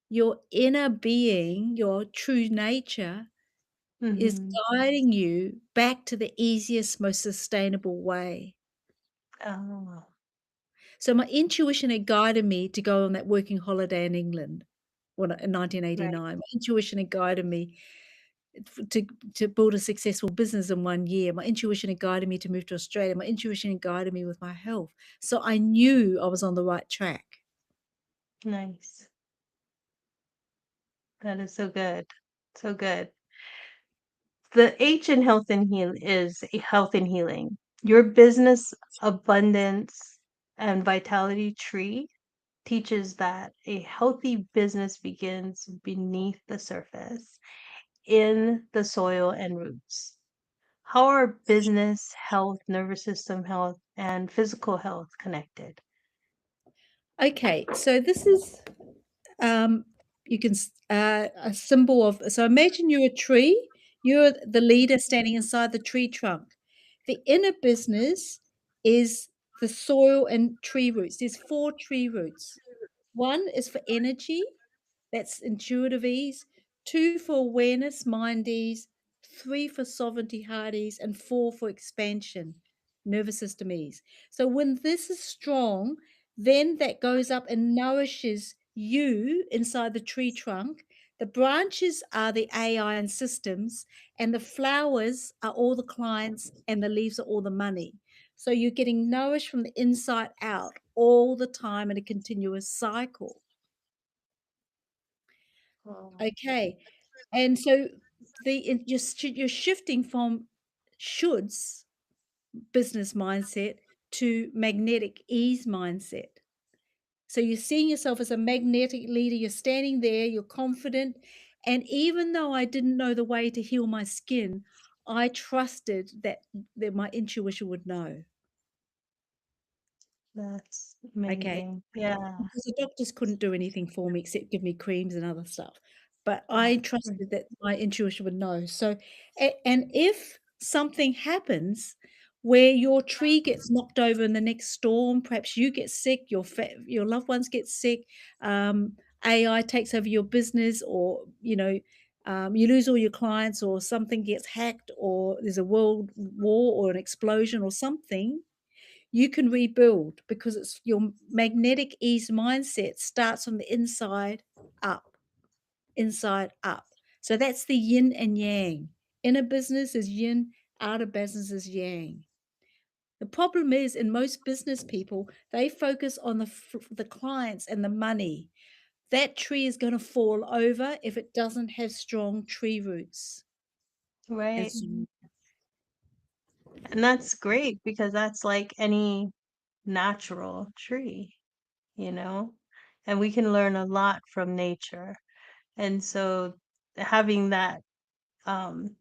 your inner being, your true nature is Mhm. guiding you back to the easiest, most sustainable way. Oh, So my intuition had guided me to go on that working holiday in England in right. 1989. My intuition had guided me f to build a successful business in 1 year. My intuition had guided me to move to Australia. My intuition had guided me with my health. So I knew I was on the right track. Nice. That is so good. So good. The H in health and heal is a health and healing. Your business abundance and vitality tree teaches that a healthy business begins beneath the surface, in the soil and roots. How are business health, nervous system health, and physical health connected? Okay, so this is, um, you can a symbol of so imagine you're a tree, you're the leader standing inside the tree trunk. The inner business is the soil and tree roots. There's 4 tree roots. 1 is for energy, that's intuitive ease, 2 for awareness, mind ease, 3 for sovereignty, heart ease, and 4 for expansion, nervous system ease. So when this is strong, then that goes up and nourishes you inside the tree trunk. The branches are the AI and systems, and the flowers are all the clients, and the leaves are all the money. So you're getting nourished from the inside out all the time in a continuous cycle. Oh, Okay. And so you're shifting from shoulds business mindset to magnetic ease mindset. So you're seeing yourself as a magnetic leader. You're standing there, you're confident. And even though I didn't know the way to heal my skin, I trusted that my intuition would know. that's Okay. amazing. Yeah. Because the doctors couldn't do anything for me except give me creams and other stuff. But I Ah, right. trusted that my intuition would know. So, and if something happens where your tree gets knocked over in the next storm, perhaps you get sick, your loved ones get sick, AI takes over your business, or you lose all your clients, or something gets hacked, or there's a world war or an explosion or something, you can rebuild because it's your magnetic ease mindset starts from the up, inside up. So that's the yin and yang. Inner business is yin, outer business is yang. The problem is in most business people, they focus on the clients and the money. That tree is going to fall over if it doesn't have strong tree roots. And Right. so And that's great because that's like any natural tree, you know? And we can learn a lot from nature. And so having that um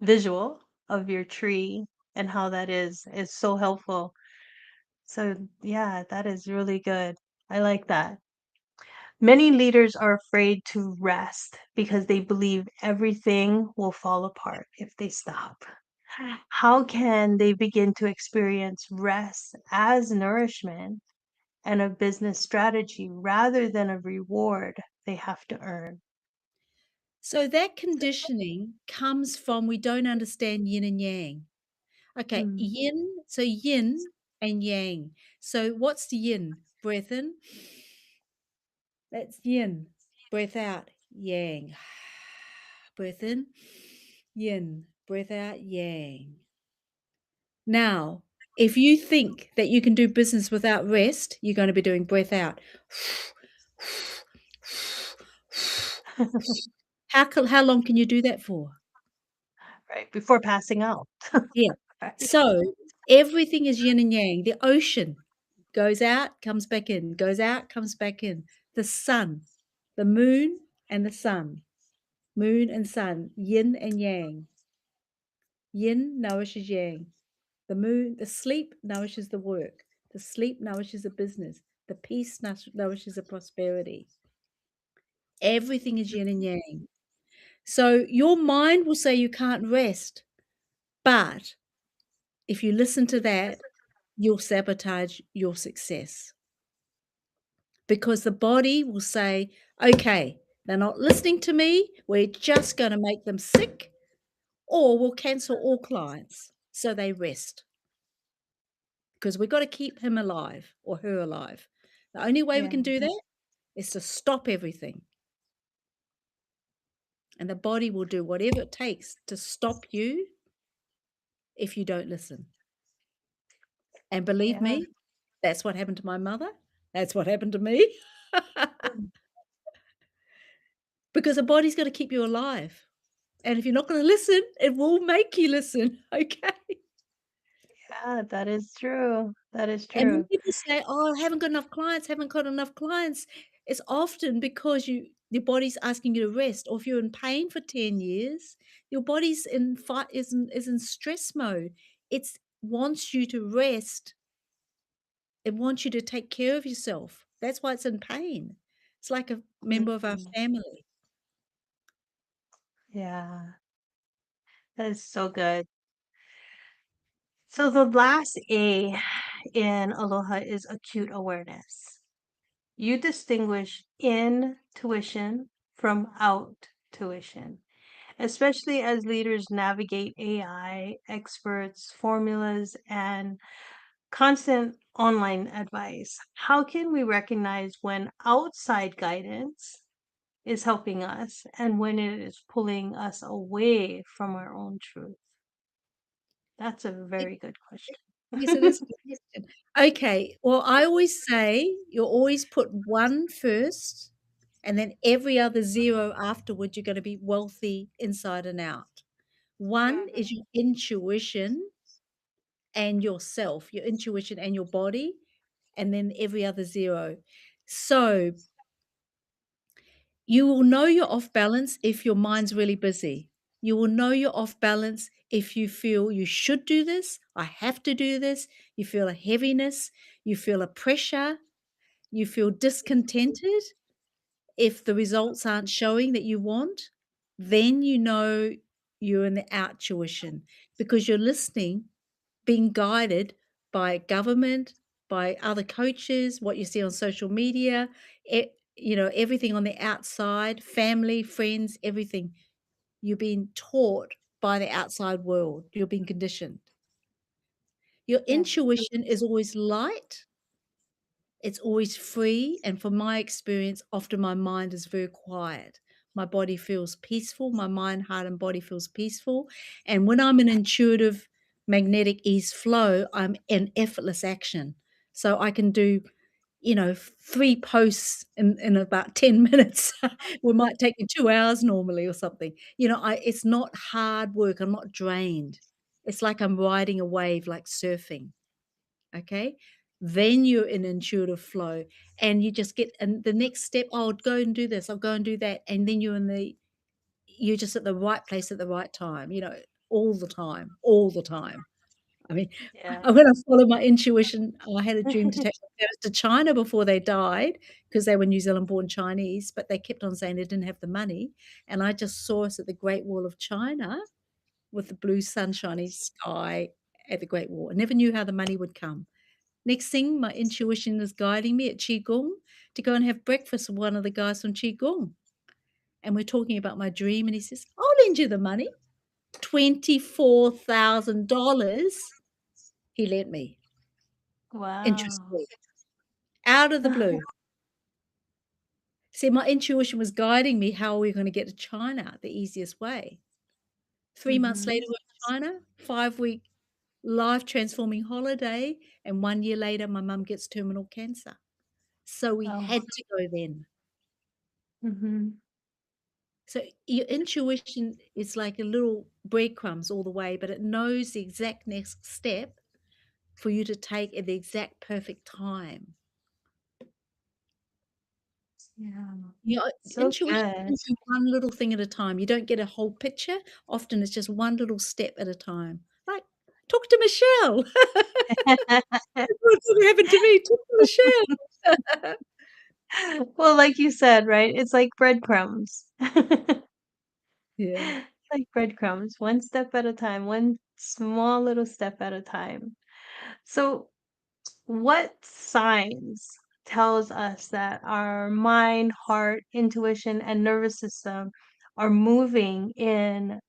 visual of your tree and how that is so helpful. So yeah, that is really good. I like that. Many leaders are afraid to rest because they believe everything will fall apart if they stop. How can they begin to experience rest as nourishment and a business strategy rather than a reward they have to earn? So that conditioning comes from we don't understand yin and yang. Okay, Mm. yin, so yin and yang. So what's the yin? Breath in. That's yin. Breath out. Yang. Breath in. Yin. Breath out. Yang. Now, if you think that you can do business without rest, you're going to be doing breath out. How long can you do that for? Right, before passing out. Yeah. Right. So everything is yin and yang. The ocean goes out, comes back in, goes out, comes back in. The sun, the moon and the sun, moon and sun, yin and yang. Yin nourishes yang. The sleep nourishes the work. The sleep nourishes the business. The peace nourishes the prosperity. Everything is yin and yang. So your mind will say you can't rest, but if you listen to that, you'll sabotage your success because the body will say, okay, they're not listening to me. We're just going to make them sick or we'll cancel all clients. So they rest because we've got to keep him alive or her alive. The only way we Yeah, can do that is to stop everything. And the body will do whatever it takes to stop you if you don't listen. And believe yeah. me, that's what happened to my mother. That's what happened to me. Mm. Because the body's got to keep you alive. And if you're not going to listen, it will make you listen. Okay. Yeah, that is true. That is And when true. people say, "Oh, I haven't got enough clients, haven't got enough clients," it's often because your body's asking you to rest, or if you're in pain for 10 years, your body's in fight is in stress mode. It's wants you to rest. It wants you to take care of yourself. That's why it's in pain. It's like a member of our Mhm. family. Yeah, that is so good. So the last A in Aloha is acute awareness. You distinguish intuition from out tuition, especially as leaders navigate AI, experts, formulas, and constant online advice. How can we recognize when outside guidance is helping us and when it is pulling us away from our own truth? That's a very good question. Yes, it is a good question. Okay, well, I always say you always put 1 first, and then every other 0 afterward, you're gonna be wealthy inside and out. 1 Mhm. is your intuition and yourself, your intuition and your body, and then every other 0. So, you will know you're off balance if your mind's really busy. You will know you're off balance if you feel you should do this, I have to do this, you feel a heaviness, you feel a pressure, you feel discontented if the results aren't showing that you want, then you know you're in the out tuition because you're listening, being guided by government, by other coaches, what you see on social media, everything on the outside, family, friends, everything. You're being taught by the outside world. You're being conditioned. Your Yeah. intuition is always light. It's always free. And from my experience, often my mind is very quiet. My body feels peaceful. My mind, heart, and body feels peaceful. And when I'm in intuitive magnetic ease flow, I'm in effortless action. So I can do 3 posts in about 10 minutes. We might take me 2 hours normally or something. It's not hard work, I'm not drained. It's like I'm riding a wave like surfing, okay? Then you're in intuitive flow and you just get and the next step, "Oh, I'll go and do this, I'll go and do that," and then you're just at the right place at the right time. all the time, all the time. I mean, Yeah. when I followed my intuition, I had a dream to take my parents to China before they died because they were New Zealand-born Chinese, but they kept on saying they didn't have the money, and I just saw us at the Great Wall of China with the blue sunshiny sky at the Great Wall. I never knew how the money would come. Next thing, my intuition is guiding me at Qigong to go and have breakfast with one of the guys from Qigong, and we're talking about my dream, and he says, "I'll lend you the money." $24,000 he lent me, Wow. interest-free, out of the blue. See, my intuition was guiding me how are we gonna get to China the easiest way. 3 months later, Mhm. we're in China, 5-week life-transforming holiday, and 1 year later, my mum gets terminal cancer. So we Oh. had to go then. Mhm. So your intuition is like a little breadcrumbs all the way, but it knows the exact next step for you to take at the exact perfect time. Yeah. Your So intuition good. can do one little thing at a time. You don't get a whole picture. Often it's just one little step at a time. Like, talk to Michelle. That's what's gonna happen to me. Talk to Michelle. Well, like you said, right? It's like breadcrumbs. Yeah. Like breadcrumbs, one step at a time, one small little step at a time. So, what signs tells us that our mind, heart, intuition, and nervous system are moving in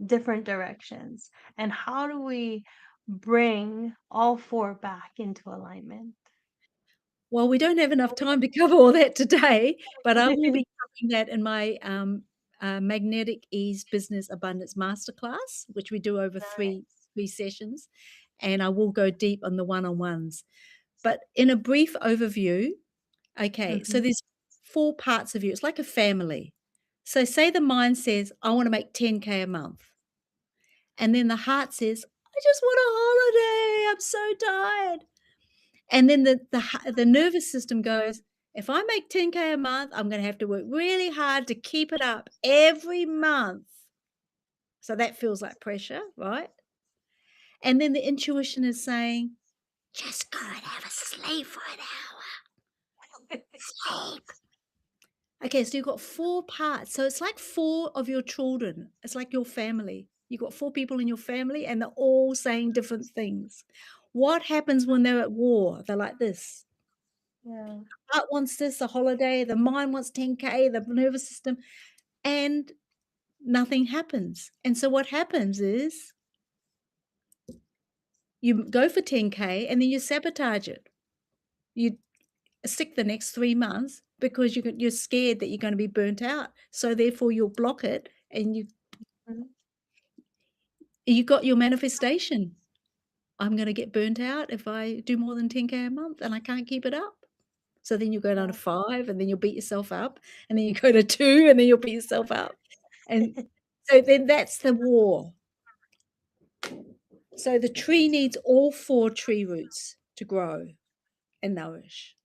different directions? And how do we bring all four back into alignment? Well, we don't have enough time to cover all that today, but I will be covering that in my, Magnetic Ease Business Abundance Masterclass, which we do over Nice. 3 sessions, and I will go deep on the one-on-ones. But in a brief overview, okay, so Mhm. there's 4 parts of you. It's like a family. So say the mind says, "I wanna make 10K a month," and then the heart says, "I just want a holiday. I'm so tired." And then the nervous system goes, "If I make 10K a month, I'm gonna have to work really hard to keep it up every month." So that feels like pressure, right? And then the intuition is saying, "Just go and have a sleep for an hour. Sleep." Okay, so you've got 4 parts. So it's like 4 of your children. It's like your family. You've got 4 people in your family, and they're all saying different things. What happens when they're at war? They're like this. Yeah. Heart wants this, a holiday, the mind wants 10K, the nervous system, and nothing happens. And so what happens is you go for 10K and then you sabotage it. You stick the next 3 months because you're scared that you're gonna be burnt out. So therefore you'll block it and Mhm. you got your manifestation. I'm gonna get burnt out if I do more than 10K a month and I can't keep it up. So then you go down to Yeah. 5 and then you'll beat yourself up, and then you go to 2 and then you'll beat yourself up. And so then that's the war. So the tree needs all 4 tree roots to grow and nourish.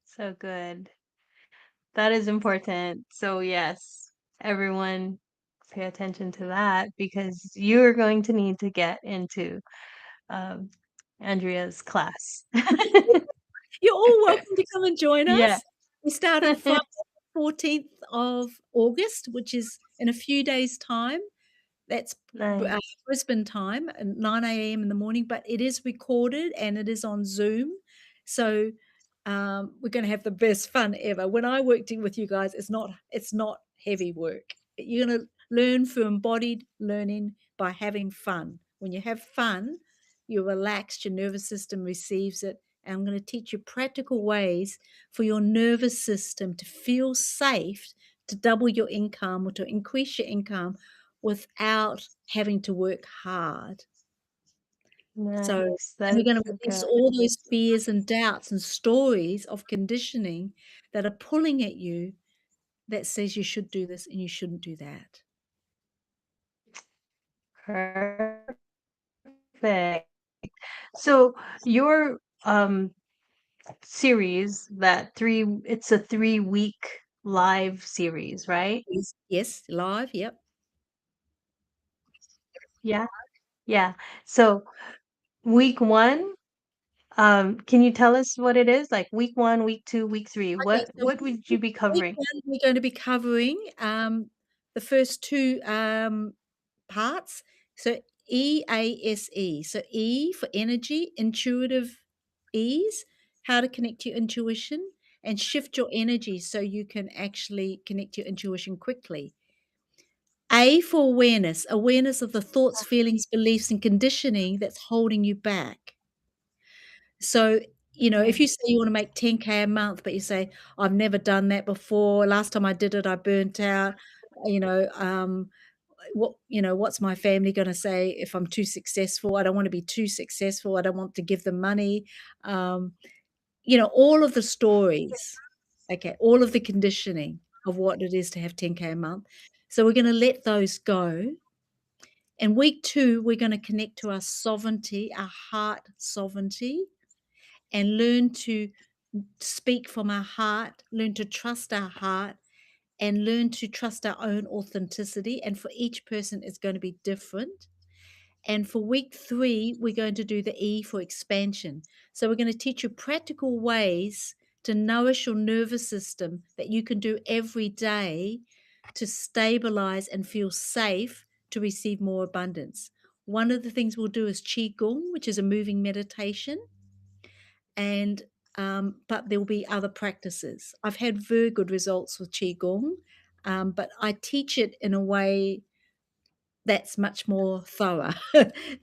So good. That is important. So, yes, everyone pay attention to that because you're going to need to get into um, Andrea's class. You're all welcome to come and join Yeah. us. We start on Friday, 14th of August, which is in a few days' time. That's Nice. Brisbane time at 9 a.m. in the morning, but it is recorded and it is on Zoom. So, we're gonna have the best fun ever. When I worked in with you guys, it's not heavy work. You're gonna learn through embodied learning by having fun. When you have fun, you're relaxed, your nervous system receives it, and I'm gonna teach you practical ways for your nervous system to feel safe to double your income or to increase your income without having to work hard. So Nice. and That we're is gonna so release good. all those fears and doubts and stories of conditioning that are pulling at you that says you should do this and you shouldn't do that. Perfect. So, your series, it's a 3-week live series, right? Yes, live, yep. Yeah, yeah. So week 1, can you tell us what it is? Like week 1, week 2, week 3, Okay, so what would you be week covering? 1, we're going to be covering, the first 2, parts. So EASE. So E for energy, intuitive ease, how to connect your intuition and shift your energy so you can actually connect your intuition quickly. A for awareness, awareness of the thoughts, feelings, beliefs, and conditioning that's holding you back. So, if Okay. you say you wanna make 10K a month, but you say, "I've never done that before. Last time I did it, I burnt out," you know, what's my family gonna say if I'm too successful? I don't wanna be too successful. I don't want to give them money. Um, all of the stories, okay, all of the conditioning of what it is to have 10K a month. So we're gonna let those go. And week 2, we're gonna connect to our sovereignty, our heart sovereignty, and learn to speak from our heart, learn to trust our heart, and learn to trust our own authenticity. And for each person, it's going to be different. And for week 3, we're going to do the E for expansion. So we're going to teach you practical ways to nourish your nervous system that you can do every day to stabilize and feel safe to receive more abundance. One of the things we'll do is Qigong, which is a moving meditation, and but there will be other practices. I've had very good results with qigong, but I teach it in a way that's much more thorough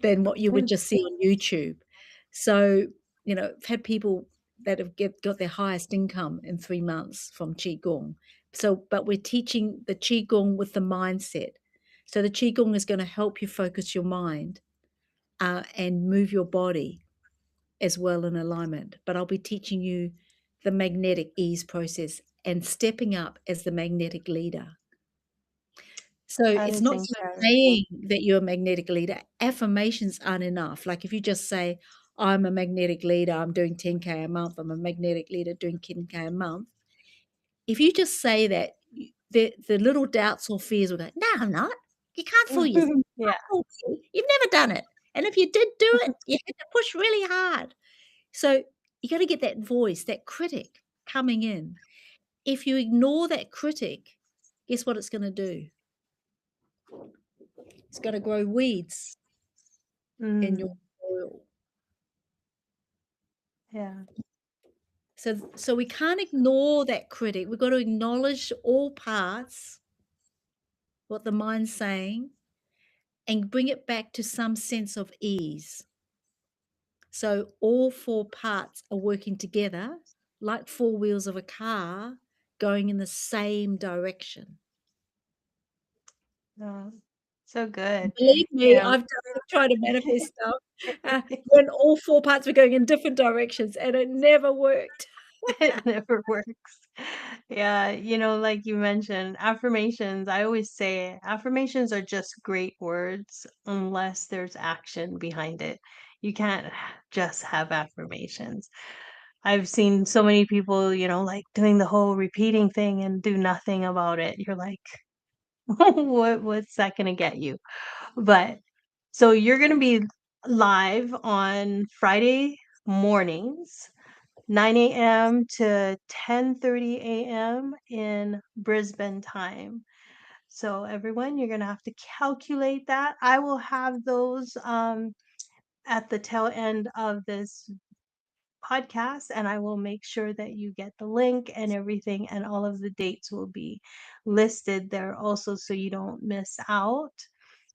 than what you would just see on YouTube. So, I've had people that have got their highest income in 3 months from qigong. So, but we're teaching the qigong with the mindset. So the qigong is going to help you focus your mind and move your body as well in alignment, but I'll be teaching you the magnetic ease process and stepping up as the magnetic leader. So That it's is not just incredible. saying that you're a magnetic leader. Affirmations aren't enough. Like if you just say, I'm a magnetic leader, I'm doing 10K a month, I'm a magnetic leader doing 10K a month. If you just say that, the little doubts or fears will go, no, I'm not. You can't fool yourself. Yeah. You've never done it. And if you did do it, you had to push really hard. So you got to get that voice, that critic coming in. If you ignore that critic, guess what it's going to do? It's going to grow weeds in your Mm, soil. yeah. So we can't ignore that critic. We've got to acknowledge all parts, what the mind's saying, and bring it back to some sense of ease. So all 4 parts are working together like 4 wheels of a car going in the same direction. No, so good. Believe You me, know, I've done it trying to manifest stuff, when all 4 parts were going in different directions, and it never worked. it never works. Yeah, like you mentioned, affirmations, I always say it, affirmations are just great words unless there's action behind it. You can't just have affirmations. I've seen so many people, like doing the whole repeating thing and do nothing about it. You're like, what's that gonna get you? But so you're gonna be live on Friday mornings, 9 a.m. to 10:30 a.m. in Brisbane time. So everyone, you're gonna have to calculate that. I will have those at the tail end of this podcast, and I will make sure that you get the link and everything, and all of the dates will be listed there also so you don't miss out.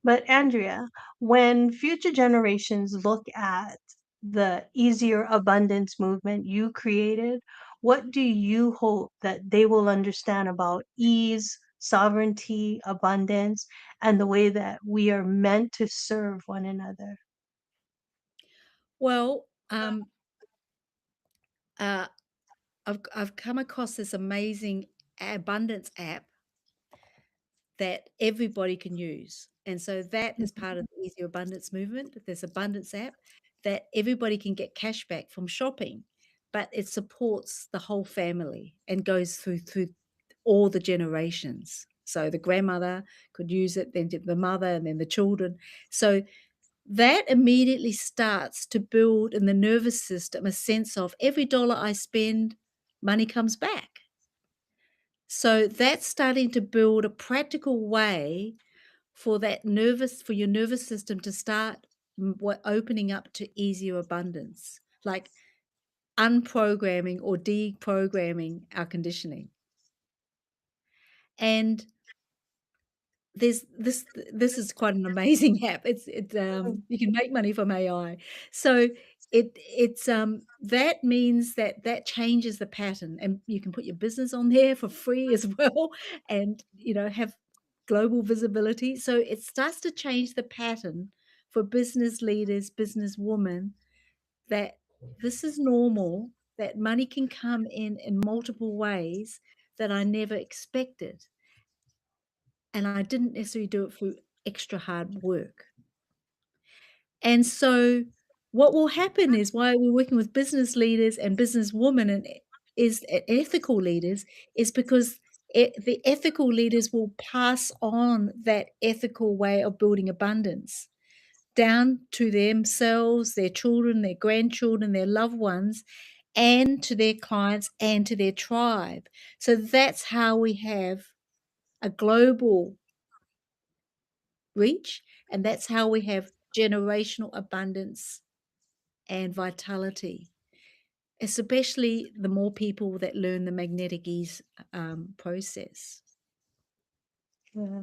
But Andrea, when future generations look at the easier abundance movement you created, what do you hope that they will understand about ease, sovereignty, abundance, and the way that we are meant to serve one another? Well, uh, I've come across this amazing abundance app that everybody can use, and so that is part of the Easier Abundance movement. There's abundance app that everybody can get cash back from shopping, but it supports the whole family and goes through all the generations. So the grandmother could use it, then the mother, and then the children. So that immediately starts to build in the nervous system a sense of every dollar I spend, money comes back. So that's starting to build a practical way for your nervous system to start opening up to easier abundance, like unprogramming or deprogramming our conditioning. And there's this is quite an amazing app. You can make money from AI. So that means that changes the pattern, and you can put your business on there for free as well, and, have global visibility. So it starts to change the pattern for business leaders, businesswomen, that this is normal, that money can come in multiple ways that I never expected. And I didn't necessarily do it through extra hard work. And so what will happen is, why we're working with business leaders and businesswomen ethical leaders, is because the ethical leaders will pass on that ethical way of building abundance down to themselves, their children, their grandchildren, their loved ones, and to their clients and to their tribe. So that's how we have a global reach, and that's how we have generational abundance and vitality, especially the more people that learn the magnetic ease process. Yeah,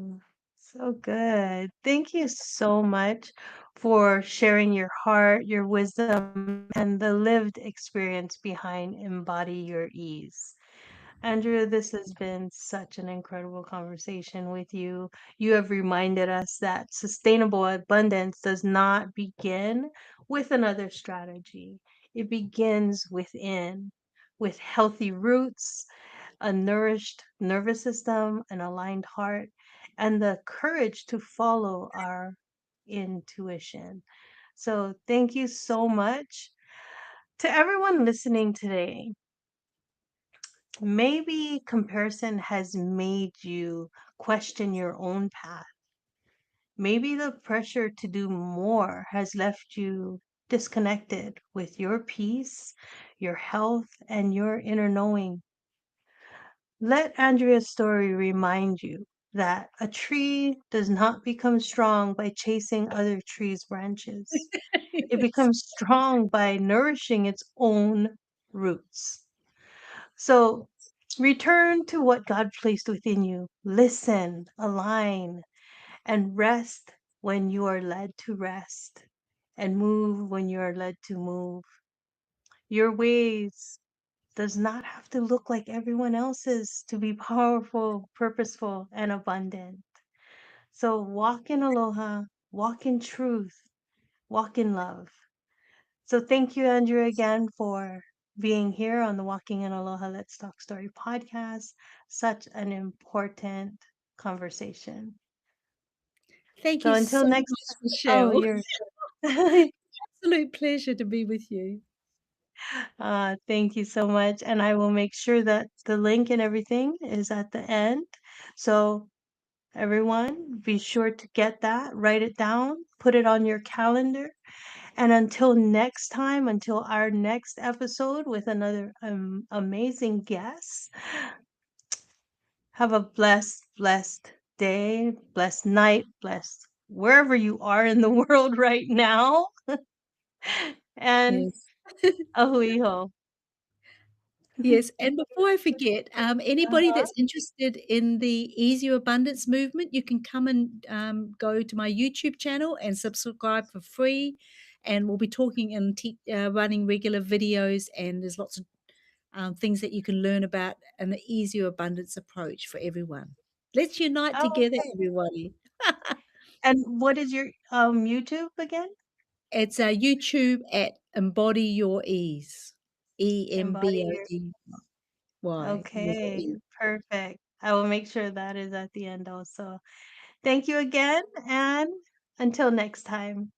so good. Thank you so much for sharing your heart, your wisdom, and the lived experience behind Embody Your Ease. Andrea, this has been such an incredible conversation with you. You have reminded us that sustainable abundance does not begin with another strategy. It begins within, with healthy roots, a nourished nervous system, an aligned heart, and the courage to follow our intuition. So, thank you so much to everyone listening today. Maybe comparison has made you question your own path. Maybe the pressure to do more has left you disconnected with your peace, your health, and your inner knowing. Let Andrea's story remind you that a tree does not become strong by chasing other trees' branches. It Yes. becomes strong by nourishing its own roots. So return to what God placed within you. Listen, align, and rest when you are led to rest, and move when you are led to move. Your ways does not have to look like everyone else's to be powerful, purposeful, and abundant. So walk in aloha, walk in truth, walk in love. So thank you, Andrew, again for being here on the Walking in Aloha Let's Talk Story podcast. Such an important conversation. Thank So you until so next, much, oh, Michelle. you're Absolute pleasure to be with you. thank you so much. And I will make sure that the link and everything is at the end. So everyone, be sure to get that, write it down, put it on your calendar. And until next time, until our next episode with another amazing guest, have a blessed day, blessed night, blessed wherever you are in the world right now. And Yes. ahui ho. Yes, and before I forget, anybody Uh-huh. that's interested in the Ease Your Abundance movement, you can come and go to my YouTube channel and subscribe for free. And we'll be talking and running regular videos, and there's lots of things that you can learn about an Ease Your Abundance approach for everyone. Let's unite Oh, together, okay. everybody. And what is your YouTube again? It's YouTube at Embody Your Ease, Embody your. EMBODY, Your Okay, Ease. perfect. I will make sure that is at the end also. Thank you again, and until next time.